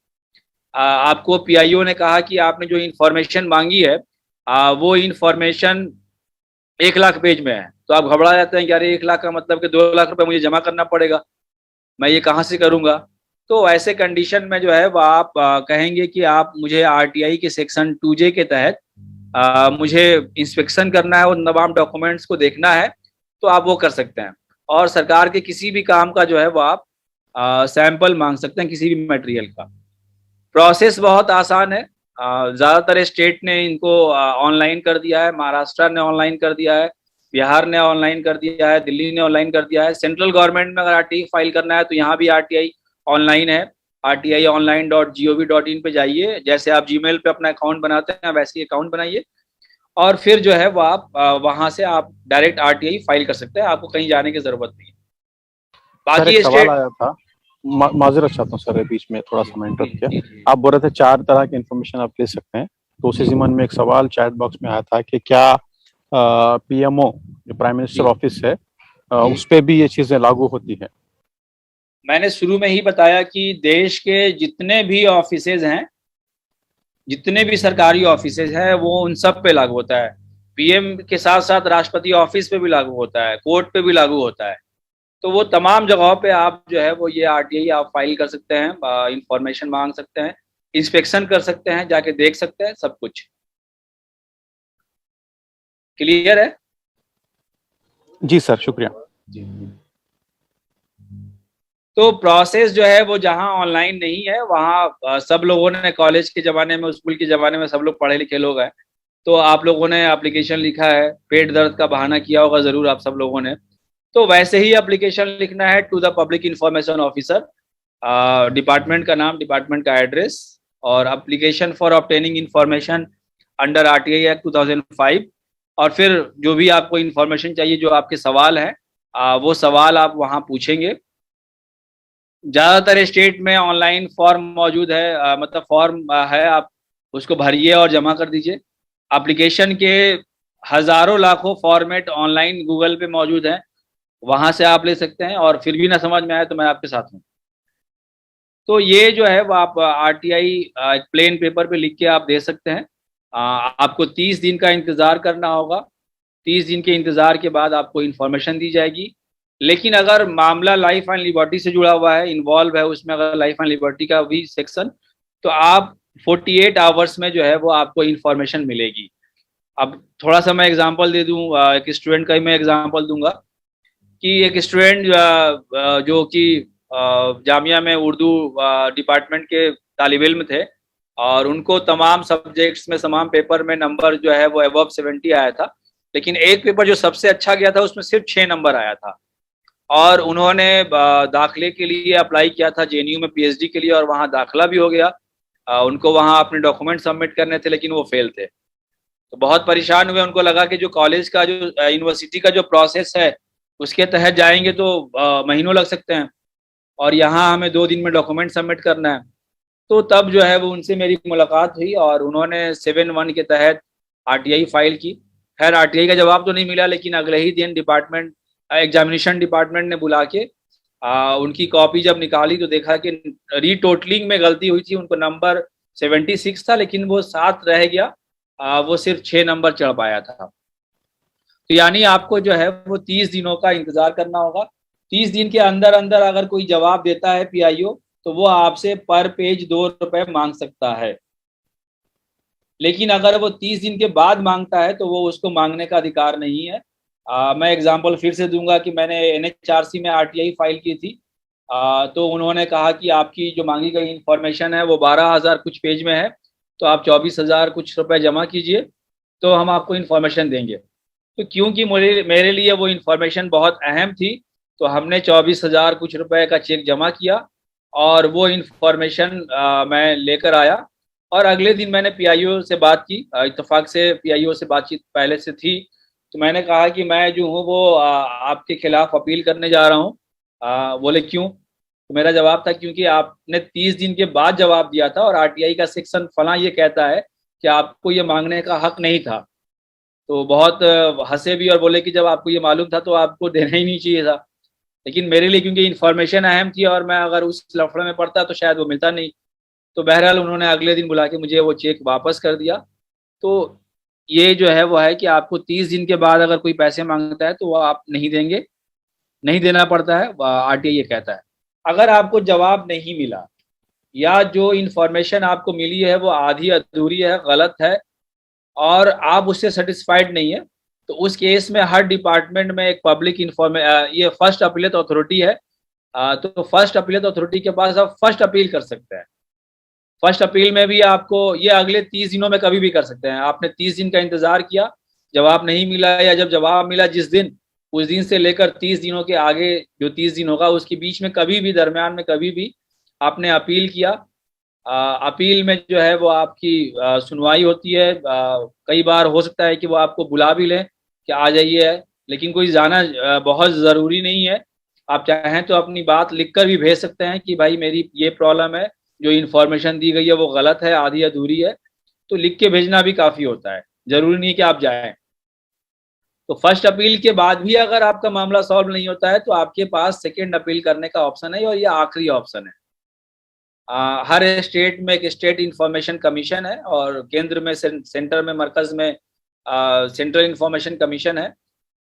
आपको पीआईओ ने कहा कि आपने जो इंफॉर्मेशन मांगी है वो इंफॉर्मेशन 1 लाख पेज में है, तो आप घबरा जाते हैं कि अरे 1 लाख का मतलब कि 2 लाख रुपए मुझे जमा करना पड़ेगा, मैं ये कहाँ से करूंगा। तो ऐसे कंडीशन में जो है वो आप कहेंगे कि आप मुझे आरटीआई के सेक्शन 2J के तहत मुझे इंस्पेक्शन करना है और तमाम डॉक्यूमेंट्स को देखना है, तो आप वो कर सकते हैं। और सरकार के किसी भी काम का जो है वो आप सैंपल मांग सकते हैं, किसी भी मटेरियल का। प्रोसेस बहुत आसान है। ज़्यादातर स्टेट ने इनको ऑनलाइन कर दिया है, महाराष्ट्र ने ऑनलाइन कर दिया है, बिहार ने ऑनलाइन कर दिया है, दिल्ली ने ऑनलाइन कर दिया है। सेंट्रल गवर्नमेंट में अगर आरटीआई फाइल करना है तो यहाँ भी आरटीआई ऑनलाइन है। rti.online.gov.in पे जाइए, जैसे आप जीमेल पे अपना अकाउंट बनाते हैं वैसे ही अकाउंट बनाइए और फिर जो है वो आप वहां से आप डायरेक्ट आरटीआई फाइल कर सकते हैं, आपको कहीं जाने की जरूरत नहीं है। सर एक बाकी सवाल स्टेट आया था, माजरत चाहता हूँ सर, बीच में थोड़ा सा मैं इंटरप्ट किया। जी। आप बोल रहे थे 4 तरह की इन्फॉर्मेशन आप ले सकते हैं, तो उसी ज़मन में एक सवाल चैट बॉक्स में आया था कि क्या पीएमओ जो प्राइम मिनिस्टर जी। ऑफिस है उस पे भी ये चीजें लागू होती है? मैंने शुरू में ही बताया कि देश के जितने भी ऑफिसेज हैं, जितने भी सरकारी ऑफिसेज हैं, वो उन सब पे लागू होता है। पीएम के साथ साथ राष्ट्रपति ऑफिस पे भी लागू होता है, कोर्ट पे भी लागू होता है। तो वो तमाम जगहों पे आप जो है वो ये आरटीआई आप फाइल कर सकते हैं, इंफॉर्मेशन मांग सकते हैं, इंस्पेक्शन कर सकते हैं, जाके देख सकते हैं, सब कुछ क्लियर है। जी सर, शुक्रिया। तो प्रोसेस जो है वो जहाँ ऑनलाइन नहीं है वहाँ सब लोगों ने कॉलेज के ज़माने में, स्कूल के ज़माने में सब लोग पढ़े लिखे लोग हैं, तो आप लोगों ने एप्लीकेशन लिखा है, पेट दर्द का बहाना किया होगा ज़रूर आप सब लोगों ने। तो वैसे ही एप्लीकेशन लिखना है to the public information officer, department का नाम, डिपार्टमेंट का एड्रेस, और application for obtaining information under RTI act 2005। और फिर जो भी आपको इंफॉर्मेशन चाहिए, जो आपके सवाल हैं वो सवाल आप वहाँ पूछेंगे। ज़्यादातर स्टेट में ऑनलाइन फॉर्म मौजूद है, मतलब फॉर्म है, आप उसको भरिए और जमा कर दीजिए। एप्लीकेशन के हज़ारों लाखों फॉर्मेट ऑनलाइन गूगल पे मौजूद हैं, वहाँ से आप ले सकते हैं। और फिर भी ना समझ में आए तो मैं आपके साथ हूँ। तो ये जो है वो आप आरटीआई प्लेन पेपर पे लिख के आप दे सकते हैं। आपको 30 दिन का इंतज़ार करना होगा। 30 दिन के इंतज़ार के बाद आपको इन्फॉर्मेशन दी जाएगी। लेकिन अगर मामला लाइफ एंड लिबर्टी से जुड़ा हुआ है, इन्वॉल्व है उसमें, अगर लाइफ एंड लिबर्टी का भी सेक्शन, तो आप 48 आवर्स में जो है वो आपको इन्फॉर्मेशन मिलेगी। अब थोड़ा सा मैं एग्जांपल दे दूं, एक स्टूडेंट का ही मैं एग्जांपल दूंगा कि एक स्टूडेंट जो कि जामिया में उर्दू डिपार्टमेंट के तालिब इल्म थे, और उनको तमाम सब्जेक्ट्स में, तमाम पेपर में नंबर जो है वो अबव 70 आया था। लेकिन एक पेपर जो सबसे अच्छा गया था उसमें सिर्फ 6 नंबर आया था। और उन्होंने दाखिले के लिए अप्लाई किया था जेएनयू में पीएचडी के लिए, और वहाँ दाखिला भी हो गया। उनको वहाँ अपने डॉक्यूमेंट सबमिट करने थे लेकिन वो फेल थे। तो बहुत परेशान हुए, उनको लगा कि जो कॉलेज का, जो यूनिवर्सिटी का जो प्रोसेस है उसके तहत जाएंगे तो महीनों लग सकते हैं, और यहाँ हमें 2 दिन में डॉक्यूमेंट सबमिट करना है। तो तब जो है वो उनसे मेरी मुलाकात हुई और उन्होंने 7-1 के तहत आरटीआई फाइल की। खैर आरटीआई का जवाब तो नहीं मिला, लेकिन अगले ही दिन डिपार्टमेंट, एग्जामिनेशन डिपार्टमेंट ने बुला के उनकी कॉपी जब निकाली तो देखा कि रीटोटलिंग में गलती हुई थी। उनको नंबर 76 था लेकिन वो 7 रह गया, वो सिर्फ 6 नंबर चढ़ पाया था। तो यानी आपको जो है वो 30 दिनों का इंतजार करना होगा। 30 दिन के अंदर अंदर अगर कोई जवाब देता है पीआईओ तो वो आपसे पर पेज 2 रुपए मांग सकता है। लेकिन अगर वो 30 दिन के बाद मांगता है तो वो उसको मांगने का अधिकार नहीं है। मैं एग्जांपल फिर से दूंगा कि मैंने एनएचआरसी में आरटीआई फाइल की थी। तो उन्होंने कहा कि आपकी जो मांगी गई इंफॉर्मेशन है वो 12,000 कुछ पेज में है, तो आप 24,000 कुछ रुपए जमा कीजिए तो हम आपको इंफॉर्मेशन देंगे। तो क्योंकि मेरे लिए वो इंफॉर्मेशन बहुत अहम थी तो हमने 24,000 कुछ रुपए का चेक जमा किया और वो इंफॉर्मेशन मैं लेकर आया। और अगले दिन मैंने पीआईओ से बात की, इत्तेफाक से पीआईओ से बातचीत पहले से थी। तो मैंने कहा कि मैं जो हूँ वो आपके खिलाफ अपील करने जा रहा हूँ। बोले क्यों? तो मेरा जवाब था क्योंकि आपने 30 दिन के बाद जवाब दिया था और आरटीआई का सेक्शन फला ये कहता है कि आपको ये मांगने का हक नहीं था। तो बहुत हंसे भी और बोले कि जब आपको ये मालूम था तो आपको देना ही नहीं चाहिए था। लेकिन मेरे लिए क्योंकि इन्फॉर्मेशन अहम थी और मैं अगर उस लफड़े में पड़ता तो शायद वो मिलता नहीं। तो बहरहाल उन्होंने अगले दिन बुला के मुझे वो चेक वापस कर दिया। तो ये जो है वो है कि आपको 30 दिन के बाद अगर कोई पैसे मांगता है तो वो आप नहीं देंगे, नहीं देना पड़ता है, आरटीआई ये कहता है। अगर आपको जवाब नहीं मिला या जो इन्फॉर्मेशन आपको मिली है वो आधी अधूरी है, गलत है, और आप उससे सेटिस्फाइड नहीं है, तो उस केस में हर डिपार्टमेंट में एक पब्लिक ये फर्स्ट अपीलेट अथॉरिटी है। तो फर्स्ट अपीलेट अथॉरिटी के पास आप फर्स्ट अपील कर सकते हैं। फर्स्ट अपील में भी आपको ये अगले 30 दिनों में कभी भी कर सकते हैं। आपने 30 दिन का इंतजार किया, जवाब नहीं मिला, या जब जवाब मिला जिस दिन, उस दिन से लेकर 30 दिनों के आगे जो 30 दिन होगा उसके बीच में कभी भी, दरमियान में कभी भी आपने अपील किया, अपील में जो है वो आपकी सुनवाई होती है। कई बार हो सकता है कि वो आपको बुला भी लें कि आ जाइए, लेकिन कोई जाना बहुत ज़रूरी नहीं है। आप चाहें तो अपनी बात लिख कर भी भेज सकते हैं कि भाई मेरी ये प्रॉब्लम है, जो इन्फॉर्मेशन दी गई है वो गलत है, आधी अधूरी है। तो लिख के भेजना भी काफ़ी होता है, ज़रूरी नहीं है कि आप जाएं। तो फर्स्ट अपील के बाद भी अगर आपका मामला सॉल्व नहीं होता है तो आपके पास सेकेंड अपील करने का ऑप्शन है, और ये आखिरी ऑप्शन है। हर स्टेट में एक स्टेट इंफॉर्मेशन कमीशन है, और केंद्र में सेंटर में, मरकज में सेंट्रल इंफॉर्मेशन कमीशन है।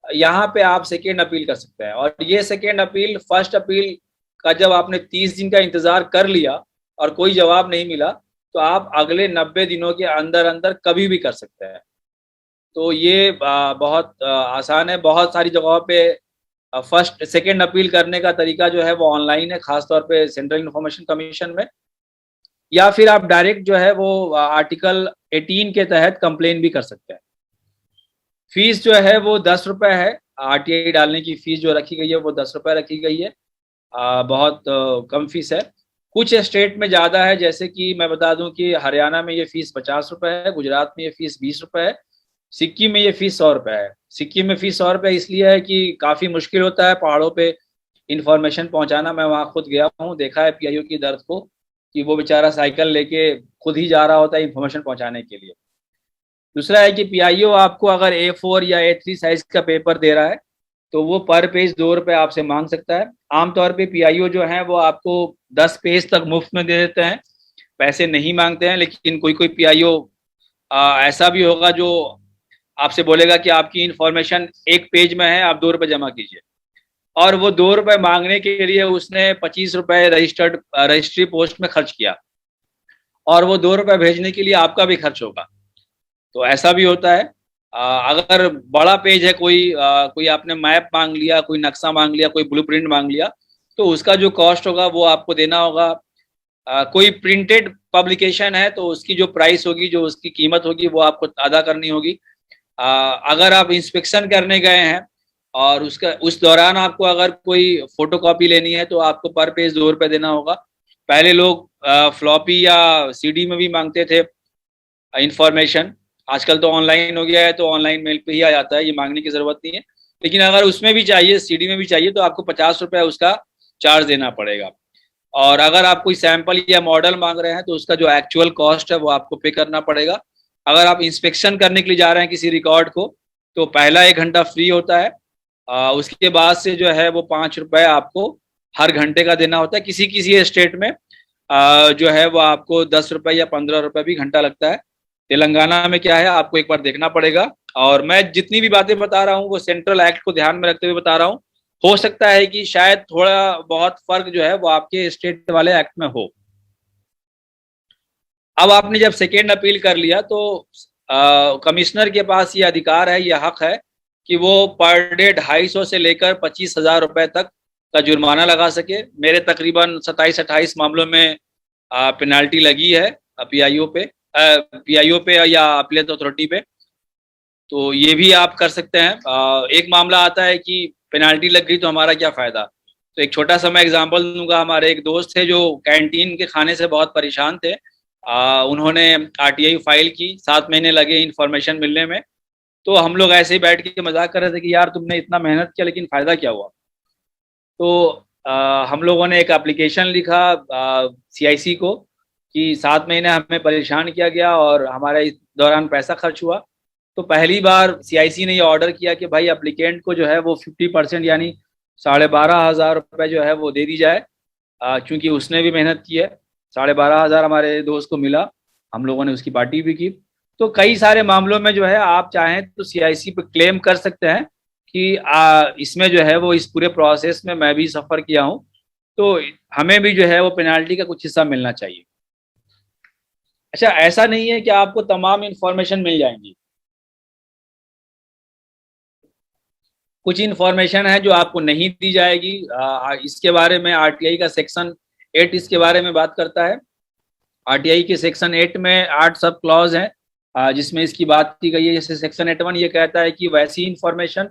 यहाँ पे आप सेकेंड अपील कर सकते हैं। और ये सेकेंड अपील फर्स्ट अपील का जब आपने 30 दिन का इंतजार कर लिया और कोई जवाब नहीं मिला, तो आप अगले 90 दिनों के अंदर अंदर कभी भी कर सकते हैं। तो ये बहुत आसान है। बहुत सारी जगहों पे फर्स्ट सेकेंड अपील करने का तरीका जो है वो ऑनलाइन है, खासतौर पे सेंट्रल इंफॉर्मेशन कमीशन में। या फिर आप डायरेक्ट जो है वो आर्टिकल 18 के तहत कंप्लेन भी कर सकते हैं। फीस जो है वो 10 रुपये है। आरटीआई डालने की फीस जो रखी गई है वो 10 रुपये रखी गई है। बहुत कम फीस है। कुछ स्टेट में ज़्यादा है, जैसे कि मैं बता दूं कि हरियाणा में ये फीस 50 रुपये है, गुजरात में ये फीस 20 रुपये है, सिक्किम में ये फीस 100 रुपये है। सिक्किम में फीस 100 रुपये इसलिए है कि काफ़ी मुश्किल होता है पहाड़ों पे इंफॉर्मेशन पहुंचाना। मैं वहाँ खुद गया हूँ, देखा है पीआईओ की दर्द को, कि वो बेचारा साइकिल लेके खुद ही जा रहा होता है इंफॉर्मेशन पहुंचाने के लिए। दूसरा है कि पीआईओ आपको अगर A4 या A3 साइज का पेपर दे रहा है तो वो पर पेज 2 रुपये आपसे मांग सकता है। आमतौर पे पीआईओ जो है वो आपको 10 पेज तक मुफ्त में दे देते हैं, पैसे नहीं मांगते हैं। लेकिन कोई कोई पीआईओ ऐसा भी होगा जो आपसे बोलेगा कि आपकी इंफॉर्मेशन 1 पेज में है, आप 2 रुपये जमा कीजिए, और वो 2 रुपये मांगने के लिए उसने 25 रुपये रजिस्ट्री पोस्ट में खर्च किया, और वो 2 रुपये भेजने के लिए आपका भी खर्च होगा। तो ऐसा भी होता है। अगर बड़ा पेज है, कोई आपने मैप मांग लिया, कोई नक्शा मांग लिया, कोई ब्लूप्रिंट मांग लिया, तो उसका जो कॉस्ट होगा वो आपको देना होगा। कोई प्रिंटेड पब्लिकेशन है तो उसकी जो प्राइस होगी, जो उसकी कीमत होगी, वो आपको अदा करनी होगी। अगर आप इंस्पेक्शन करने गए हैं और उस दौरान आपको अगर कोई फोटोकॉपी लेनी है तो आपको पर पेज 2 रुपये देना होगा। पहले लोग फ्लॉपी या सीडी में भी मांगते थे इंफॉर्मेशन, आजकल तो ऑनलाइन हो गया है, तो ऑनलाइन मेल पे ही आ जाता है, ये मांगने की जरूरत नहीं है। लेकिन अगर उसमें भी चाहिए, सीडी में भी चाहिए, तो आपको 50 रुपये उसका चार्ज देना पड़ेगा। और अगर आप कोई सैंपल या मॉडल मांग रहे हैं तो उसका जो एक्चुअल कॉस्ट है वो आपको पे करना पड़ेगा। अगर आप इंस्पेक्शन करने के लिए जा रहे हैं किसी रिकॉर्ड को, तो पहला 1 घंटा फ्री होता है। उसके बाद से जो है वो 5 रुपये आपको हर घंटे का देना होता है। किसी किसी स्टेट में जो है वो आपको 10 रुपये या 15 रुपये भी घंटा लगता है। तेलंगाना में क्या है आपको एक बार देखना पड़ेगा। और मैं जितनी भी बातें बता रहा हूँ वो सेंट्रल एक्ट को ध्यान में रखते हुए बता रहा हूँ। हो सकता है कि शायद थोड़ा बहुत फर्क जो है वो आपके स्टेट वाले एक्ट में हो। अब आपने जब सेकेंड अपील कर लिया तो कमिश्नर के पास ये अधिकार है, ये हक है कि वो पर डे 250 से लेकर 25,000 रुपए तक का जुर्माना लगा सके। मेरे तकरीबन 27-28 मामलों में पेनाल्टी लगी है पीआईओ पे या अपीलेट अथॉरिटी पे। तो ये भी आप कर सकते हैं। एक मामला आता है कि पेनाल्टी लग गई तो हमारा क्या फ़ायदा। तो एक छोटा सा मैं एग्जांपल दूंगा। हमारे एक दोस्त थे जो कैंटीन के खाने से बहुत परेशान थे। उन्होंने आरटीआई फाइल की, 7 महीने लगे इन्फॉर्मेशन मिलने में। तो हम लोग ऐसे ही बैठ के मजाक कर रहे थे कि यार तुमने इतना मेहनत किया लेकिन फ़ायदा क्या हुआ। तो हम लोगों ने एक एप्लीकेशन लिखा CIC को, कि 7 महीने हमें परेशान किया गया और हमारे इस दौरान पैसा खर्च हुआ। तो पहली बार सीआईसी ने ये ऑर्डर किया कि भाई एप्लीकेंट को जो है वो 50% यानी 12,500 रुपये जो है वो दे दी जाए, क्योंकि उसने भी मेहनत की है। 12,500 हमारे दोस्त को मिला, हम लोगों ने उसकी पार्टी भी की। तो कई सारे मामलों में जो है आप चाहें तो सीआईसी पे क्लेम कर सकते हैं कि इसमें जो है वो इस पूरे प्रोसेस में मैं भी सफ़र किया हूँ, तो हमें भी जो है वो पेनाल्टी का कुछ हिस्सा मिलना चाहिए। अच्छा, ऐसा नहीं है कि आपको तमाम इंफॉर्मेशन मिल जाएंगी। कुछ इंफॉर्मेशन है जो आपको नहीं दी जाएगी। इसके बारे में आरटीआई का सेक्शन 8 इसके बारे में बात करता है। आरटीआई के सेक्शन 8 में 8 सब क्लॉज हैं, जिसमें इसकी बात की गई है। जैसे सेक्शन 8(1) ये कहता है कि वैसी इंफॉर्मेशन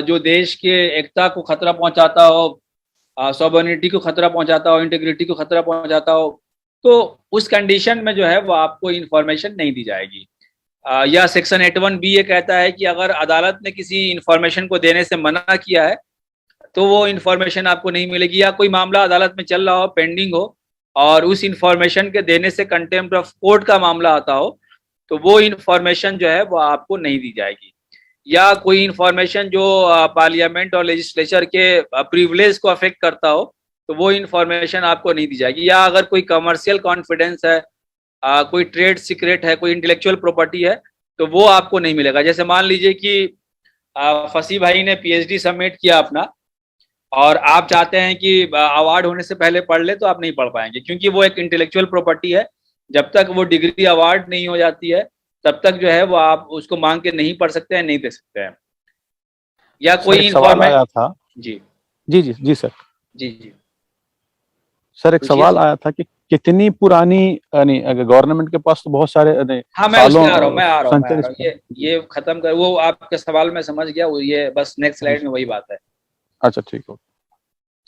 जो देश के एकता को खतरा पहुंचाता हो, सॉवरेनिटी को खतरा पहुंचाता हो, इंटीग्रिटी को खतरा पहुंचाता हो, तो उस कंडीशन में जो है वो आपको इंफॉर्मेशन नहीं दी जाएगी। या सेक्शन 8(1)(b) ये कहता है कि अगर अदालत ने किसी इंफॉर्मेशन को देने से मना किया है तो वो इंफॉर्मेशन आपको नहीं मिलेगी। या कोई मामला अदालत में चल रहा हो, पेंडिंग हो, और उस इंफॉर्मेशन के देने से कंटेम्प्ट ऑफ कोर्ट का मामला आता हो, तो वो इंफॉर्मेशन जो है वो आपको नहीं दी जाएगी। या कोई इंफॉर्मेशन जो पार्लियामेंट और लेजिस्लेचर के प्रिविलेज को अफेक्ट करता हो, तो वो इंफॉर्मेशन आपको नहीं दी जाएगी। या अगर कोई कमर्शियल कॉन्फिडेंस है, कोई ट्रेड सीक्रेट है, कोई इंटेलेक्चुअल प्रॉपर्टी है, तो वो आपको नहीं मिलेगा। जैसे मान लीजिए कि फसी भाई ने पीएचडी सबमिट किया अपना, और आप चाहते हैं कि अवार्ड होने से पहले पढ़ ले, तो आप नहीं पढ़ पाएंगे, क्योंकि वो एक इंटेलेक्चुअल प्रॉपर्टी है। जब तक वो डिग्री अवार्ड नहीं हो जाती है तब तक जो है वो आप उसको मांग के नहीं पढ़ सकते हैं, नहीं दे सकते हैं। या सर कोई एक सवाल आया था। जी जी जी जी सर। जी जी सर एक पूछिए। सवाल आया था कि कितनी पुरानी, यानी गवर्नमेंट के पास तो बहुत सारे हाँ, मैं सालों उसमें आ रहा हूँ, मैं आ रहा हूँ, मैं आ संचय। रहा हूँ। ये खत्म कर, वो आपके सवाल में समझ गया, वो ये बस नेक्स्ट स्लाइड में वही बात है। अच्छा ठीक हो।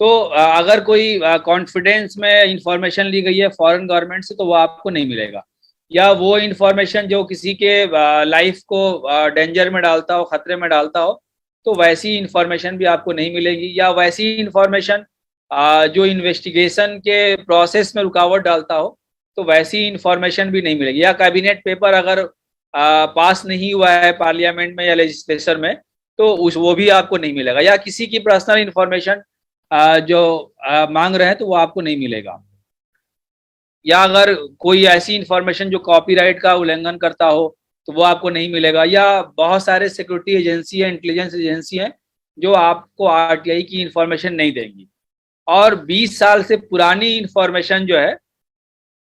तो अगर कोई कॉन्फिडेंस में इंफॉर्मेशन ली गई है फॉरेन गवर्नमेंट से, तो वो आपको नहीं मिलेगा। या वो इंफॉर्मेशन जो किसी के लाइफ को डेंजर में डालता हो, खतरे में डालता हो, तो वैसी इंफॉर्मेशन भी आपको नहीं मिलेगी। या वैसी इंफॉर्मेशन जो इन्वेस्टिगेशन के प्रोसेस में रुकावट डालता हो, तो वैसी इंफॉर्मेशन भी नहीं मिलेगी। या कैबिनेट पेपर अगर पास नहीं हुआ है पार्लियामेंट में या लेजिस्लेचर में, तो वो भी आपको नहीं मिलेगा। या किसी की पर्सनल इंफॉर्मेशन जो मांग रहे हैं, तो वो आपको नहीं मिलेगा। या अगर कोई ऐसी इंफॉर्मेशन जो कॉपीराइट का उल्लंघन करता हो, तो वो आपको नहीं मिलेगा। या बहुत सारे सिक्योरिटी एजेंसी है, इंटेलिजेंस एजेंसी हैं, जो आपको आरटीआई की इंफॉर्मेशन नहीं देंगी। और 20 साल से पुरानी इंफॉर्मेशन जो है,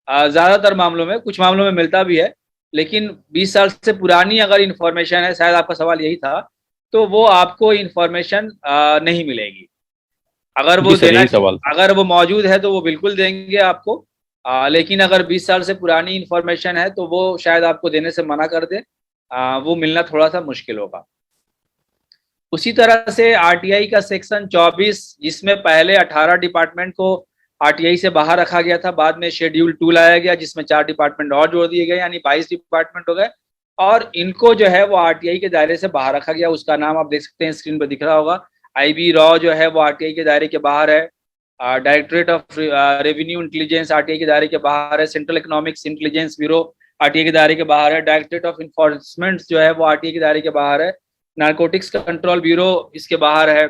ज़्यादातर मामलों में, कुछ मामलों में मिलता भी है, लेकिन 20 साल से पुरानी अगर इंफॉर्मेशन है, शायद आपका सवाल यही था, तो वो आपको इंफॉर्मेशन नहीं मिलेगी। अगर वो सर यही सवाल था। अगर वो मौजूद है तो वो बिल्कुल देंगे आपको, लेकिन अगर 20 साल से पुरानी इंफॉर्मेशन है तो वो शायद आपको देने से मना कर दे, वो मिलना थोड़ा सा मुश्किल होगा। उसी तरह से आरटीआई का सेक्शन 24, जिसमें पहले 18 डिपार्टमेंट को आरटीआई से बाहर रखा गया था, बाद में शेड्यूल 2 लाया गया जिसमें 4 डिपार्टमेंट और जोड़ दिए गए, यानी 22 डिपार्टमेंट हो गए। और इनको जो है वो आरटीआई के दायरे से बाहर रखा गया। उसका नाम आप देख सकते हैं, स्क्रीन पर दिख रहा होगा। आईबी रॉ जो है वो आरटीआई के दायरे के बाहर है। Directorate of revenue intelligence RTI के दायरे के बाहर है। Central economics intelligence bureau RTI के दायरे के बाहर है। डायरेक्टरेट ऑफ इन्फोर्समेंट जो है वो आरटीआई के दायरे के बाहर है। नारकोटिक्स कंट्रोल ब्यूरो इसके बाहर है।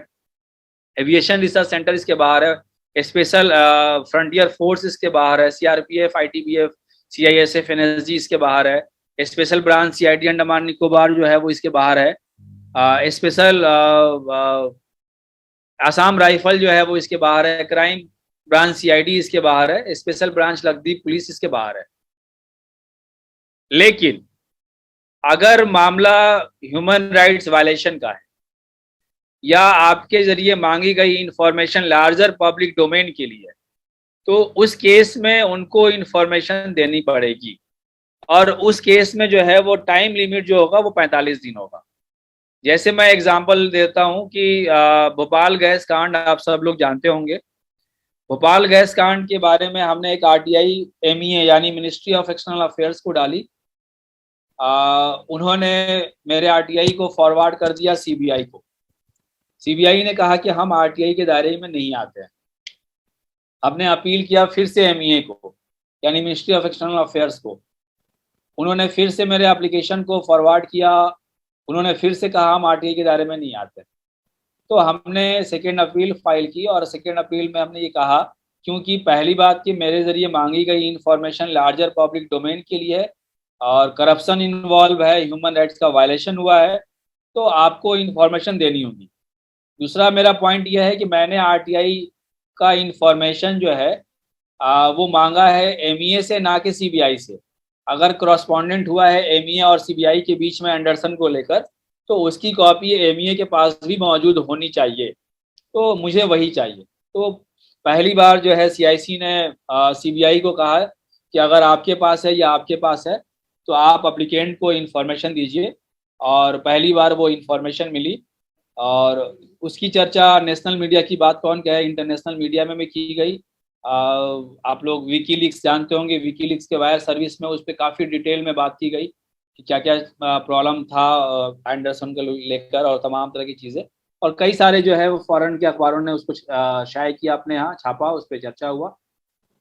एविएशन रिसर्च सेंटर इसके बाहर है। स्पेशल फ्रंटियर फोर्स इसके बाहर है। सीआरपीएफ, आईटीबीएफ, सीआईएसएफ, एनएसजी इसके बाहर है। Special branch CID Andaman Nicobar जो है वो इसके बाहर है। स्पेशल आसाम राइफल जो है वो इसके बाहर है। क्राइम ब्रांच सीआईडी इसके बाहर है। स्पेशल ब्रांच लक्षद्वीप पुलिस इसके बाहर है। लेकिन अगर मामला ह्यूमन राइट्स वायलेशन का है, या आपके जरिए मांगी गई इंफॉर्मेशन लार्जर पब्लिक डोमेन के लिए, तो उस केस में उनको इंफॉर्मेशन देनी पड़ेगी। और उस केस में जो है वो टाइम लिमिट जो होगा वो 45 दिन होगा। जैसे मैं एग्जांपल देता हूं कि भोपाल गैस कांड आप सब लोग जानते होंगे। भोपाल गैस कांड के बारे में हमने एक आरटीआई एमईए यानी मिनिस्ट्री ऑफ एक्सटर्नल अफेयर्स को डाली। उन्होंने मेरे आरटीआई को फॉरवर्ड कर दिया सीबीआई को। सीबीआई ने कहा कि हम आरटीआई के दायरे में नहीं आते हैं। हमने अपील किया फिर से एमईए को। यानी मिनिस्ट्री ऑफ एक्सटर्नल अफेयर्स को। उन्होंने फिर से मेरे एप्लीकेशन को फॉरवर्ड किया, उन्होंने फिर से कहा हम आरटीआई के दायरे में नहीं आते। तो हमने सेकेंड अपील फाइल की और सेकेंड अपील में हमने ये कहा, क्योंकि पहली बात कि मेरे जरिए मांगी गई इंफॉर्मेशन लार्जर पब्लिक डोमेन के लिए है और करप्शन इन्वॉल्व है, ह्यूमन राइट्स का वायलेशन हुआ है, तो आपको इंफॉर्मेशन देनी होगी। दूसरा मेरा पॉइंट यह है कि मैंने आरटीआई का इंफॉर्मेशन जो है वो मांगा है एमईए से, ना कि सीबीआई से। अगर करस्पॉन्डेंट हुआ है एमईए और सीबीआई के बीच में एंडरसन को लेकर, तो उसकी कॉपी एमईए के पास भी मौजूद होनी चाहिए, तो मुझे वही चाहिए। तो पहली बार जो है सीआईसी ने सीबीआई को कहा कि अगर आपके पास है या आपके पास है तो आप अप्लीकेंट को इन्फॉर्मेशन दीजिए, और पहली बार वो इन्फॉर्मेशन मिली। और उसकी चर्चा नेशनल मीडिया की बात कौन कहे, इंटरनेशनल मीडिया में भी की गई। आप लोग विकीलीक्स जानते होंगे, विकीलीक्स के वायर सर्विस में उस पर काफ़ी डिटेल में बात की गई कि क्या क्या प्रॉब्लम था एंडरसन को लेकर और तमाम तरह की चीज़ें। और कई सारे जो है वो फॉरेन के अखबारों ने उसको शाये किया, अपने यहाँ छापा, उस पर चर्चा हुआ।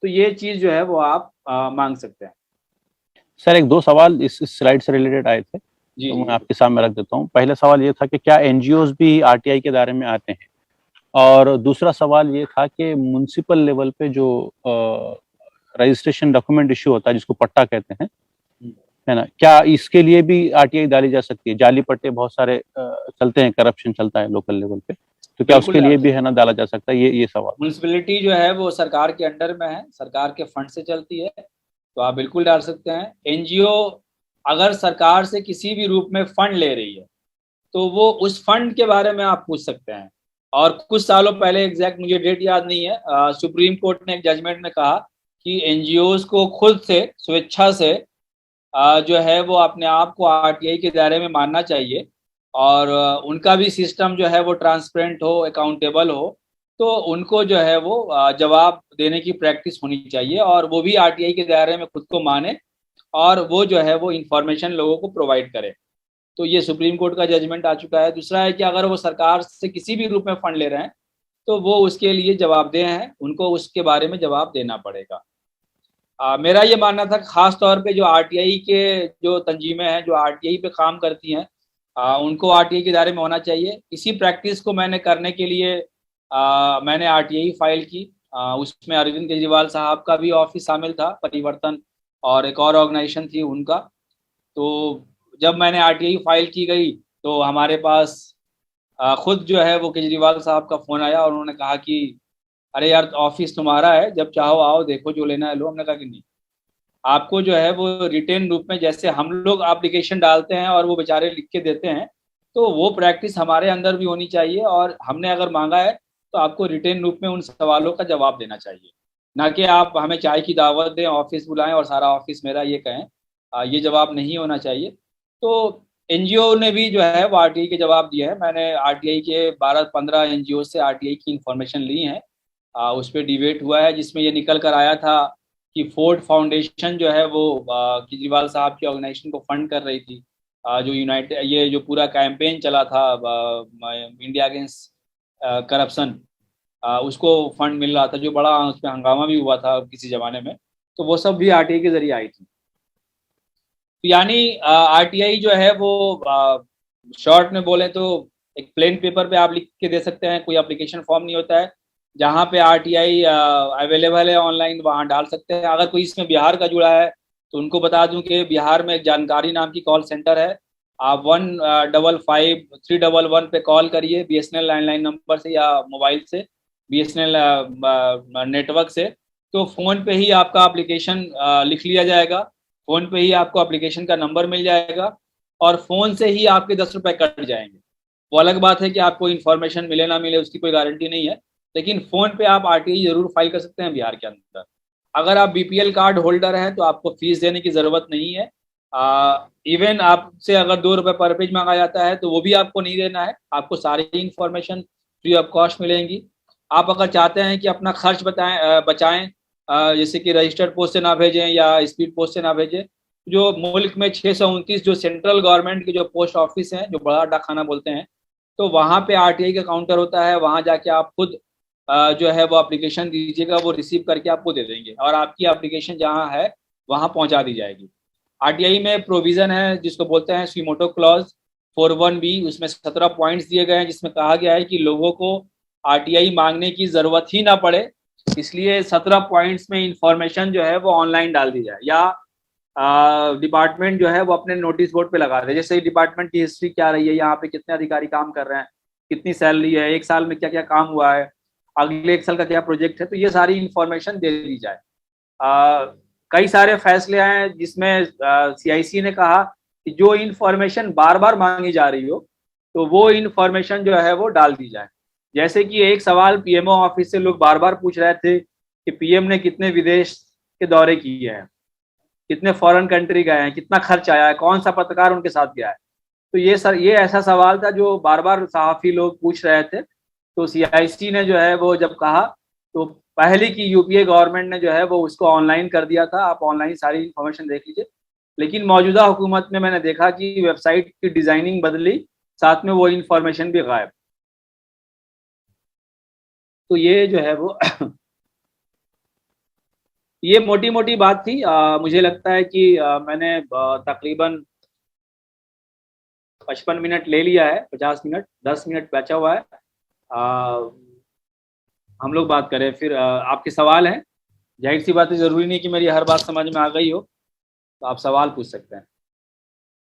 तो ये चीज़ जो है वो आप मांग सकते हैं। सर एक दो सवाल इस स्लाइड से रिलेटेड आए थे, जी तो मैं आपके सामने रख देता हूँ। पहला सवाल ये था कि क्या एनजीओज भी आरटीआई के दायरे में आते हैं, और दूसरा सवाल ये था कि म्युनिसिपल लेवल पे जो रजिस्ट्रेशन डॉक्यूमेंट इश्यू होता है जिसको पट्टा कहते हैं, है ना, क्या इसके लिए भी आरटीआई डाली जा सकती है? जाली पट्टे बहुत सारे चलते हैं, करप्शन चलता है लोकल लेवल पे, तो क्या उसके लिए भी है ना डाला जा सकता है? ये सवाल। म्यूनिसिपैलिटी जो है वो सरकार के अंडर में है, सरकार के फंड से चलती है, तो आप बिल्कुल डाल सकते हैं। एनजीओ अगर सरकार से किसी भी रूप में फंड ले रही है तो वो उस फंड के बारे में आप पूछ सकते हैं। और कुछ सालों पहले, एग्जैक्ट मुझे डेट याद नहीं है, सुप्रीम कोर्ट ने एक जजमेंट में कहा कि एनजीओज को खुद से स्वेच्छा से जो है वो अपने आप को आरटीआई के दायरे में मानना चाहिए, और उनका भी सिस्टम जो है वो ट्रांसपेरेंट हो, अकाउंटेबल हो, तो उनको जो है वो जवाब देने की प्रैक्टिस होनी चाहिए, और वो भी आरटीआई के दायरे में खुद को माने, और वो जो है वो इंफॉर्मेशन लोगों को प्रोवाइड करे। तो ये सुप्रीम कोर्ट का जजमेंट आ चुका है। दूसरा है कि अगर वो सरकार से किसी भी रूप में फंड ले रहे हैं तो वो उसके लिए जवाबदेह हैं, उनको उसके बारे में जवाब देना पड़ेगा। मेरा ये मानना था, खास तौर पे जो आरटीआई के जो तंजीमें हैं, जो आरटीआई पे काम करती हैं, उनको आरटीआई के दायरे में होना चाहिए। इसी प्रैक्टिस को मैंने करने के लिए मैंने आरटीआई फाइल की। उसमें अरविंद केजरीवाल साहब का भी ऑफिस शामिल था, परिवर्तन, और एक और ऑर्गेनाइजेशन थी उनका। तो जब मैंने आरटीआई फाइल की गई तो हमारे पास खुद जो है वो केजरीवाल साहब का फ़ोन आया, और उन्होंने कहा कि अरे यार ऑफिस तुम्हारा है, जब चाहो आओ, देखो जो लेना है लो। हमने कहा कि नहीं, आपको जो है वो रिटेन रूप में, जैसे हम लोग एप्लीकेशन डालते हैं और वो बेचारे लिख के देते हैं, तो वो प्रैक्टिस हमारे अंदर भी होनी चाहिए। और हमने अगर मांगा है तो आपको रिटेन रूप में उन सवालों का जवाब देना चाहिए, ना कि आप हमें चाय की दावत दें, ऑफिस बुलाएं और सारा ऑफिस मेरा ये कहें। ये जवाब नहीं होना चाहिए। तो एनजीओ ने भी जो है वो आरटीआई के जवाब दिए हैं। मैंने आरटीआई के 12-15 एनजीओ से आरटीआई की इंफॉर्मेशन ली है। उस पर डिबेट हुआ है, जिसमें ये निकल कर आया था कि फोर्ड फाउंडेशन जो है वो केजरीवाल साहब की ऑर्गेनाइजेशन को फंड कर रही थी। जो यूनाइटेड, ये जो पूरा कैंपेन चला था इंडिया अगेंस्ट करप्शन, उसको फंड मिल रहा था, जो बड़ा उस पर हंगामा भी हुआ था किसी जमाने में। तो वो सब भी आरटीआई के जरिए आई थी। यानी आरटीआई जो है वो शॉर्ट में बोले तो एक प्लेन पेपर पे आप लिख के दे सकते हैं, कोई एप्लीकेशन फॉर्म नहीं होता है। जहाँ पे आरटीआई अवेलेबल है ऑनलाइन, वहाँ डाल सकते हैं। अगर कोई इसमें बिहार का जुड़ा है तो उनको बता दूं कि बिहार में एक जानकारी नाम की कॉल सेंटर है। आप 155-311 पे कॉल करिए, बीएसएनएल लैंडलाइन नंबर से या मोबाइल से, बीएसएनएल नेटवर्क से। तो फ़ोन पे ही आपका एप्लीकेशन लिख लिया जाएगा, फ़ोन पे ही आपको एप्लीकेशन का नंबर मिल जाएगा, और फ़ोन से ही आपके 10 रुपये कट जाएंगे। वो अलग बात है कि आपको इन्फॉर्मेशन मिले ना मिले, उसकी कोई गारंटी नहीं है, लेकिन फ़ोन पे आप आरटीआई जरूर फाइल कर सकते हैं बिहार के अंदर। अगर आप बीपीएल कार्ड होल्डर हैं तो आपको फीस देने की ज़रूरत नहीं है। इवन आपसे अगर 2 रुपये पर पेज मांगा जाता है तो वो भी आपको नहीं देना है, आपको सारी इन्फॉर्मेशन फ्री ऑफ कॉस्ट मिलेंगी। आप अगर चाहते हैं कि अपना खर्च बचाएं, जैसे कि रजिस्टर्ड पोस्ट से ना भेजें या स्पीड पोस्ट से ना भेजें, जो मुल्क में 629 जो सेंट्रल गवर्नमेंट के जो पोस्ट ऑफिस हैं, जो बड़ा डाकखाना बोलते हैं, तो वहाँ पे आरटीआई का काउंटर होता है। वहाँ जाके आप खुद जो है वो एप्लीकेशन दीजिएगा, वो रिसीव करके आपको दे देंगे और आपकी एप्लीकेशन जहाँ है वहाँ पहुँचा दी जाएगी। आरटीआई में प्रोविज़न है जिसको बोलते हैं सुमोटो क्लॉज 41B, उसमें 17 पॉइंट्स दिए गए हैं जिसमें कहा गया है कि लोगों को आरटीआई मांगने की ज़रूरत ही ना पड़े, इसलिए 17 पॉइंट्स में इंफॉर्मेशन जो है वो ऑनलाइन डाल दी जाए या डिपार्टमेंट जो है वो अपने नोटिस बोर्ड पे लगा दे। जैसे डिपार्टमेंट की हिस्ट्री क्या रही है, यहाँ पे कितने अधिकारी काम कर रहे हैं, कितनी सैलरी है, एक साल में क्या क्या काम हुआ है, अगले एक साल का क्या प्रोजेक्ट है, तो ये सारी इंफॉर्मेशन दे दी जाए। कई सारे फैसले आए जिसमें सीआईसी ने कहा कि जो इंफॉर्मेशन बार बार मांगी जा रही हो तो वो इंफॉर्मेशन जो है वो डाल दी जाए। जैसे कि एक सवाल पीएमओ ऑफिस से लोग बार बार पूछ रहे थे कि पीएम ने कितने विदेश के दौरे किए हैं, कितने फॉरेन कंट्री गए हैं, कितना खर्च आया है, कौन सा पत्रकार उनके साथ गया है। तो ये ऐसा सवाल था जो बार बार सहाफ़ी लोग पूछ रहे थे। तो सीआईसी ने जो है वो जब कहा तो पहले की यूपीए गवर्नमेंट ने जो है वो उसको ऑनलाइन कर दिया था, आप ऑनलाइन सारी इन्फॉर्मेशन देख लीजिए। लेकिन मौजूदा हुकूमत में मैंने देखा कि वेबसाइट की डिजाइनिंग बदली, साथ में वो इन्फॉर्मेशन भी गायब। तो ये जो है वो ये मोटी मोटी बात थी। मुझे लगता है कि मैंने तकरीबन 55 मिनट ले लिया है, 50 मिनट, 10 मिनट बचा हुआ है। हम लोग बात करें फिर। आपके सवाल हैं, जाहिर सी बात है, ज़रूरी नहीं कि मेरी हर बात समझ में आ गई हो, तो आप सवाल पूछ सकते हैं।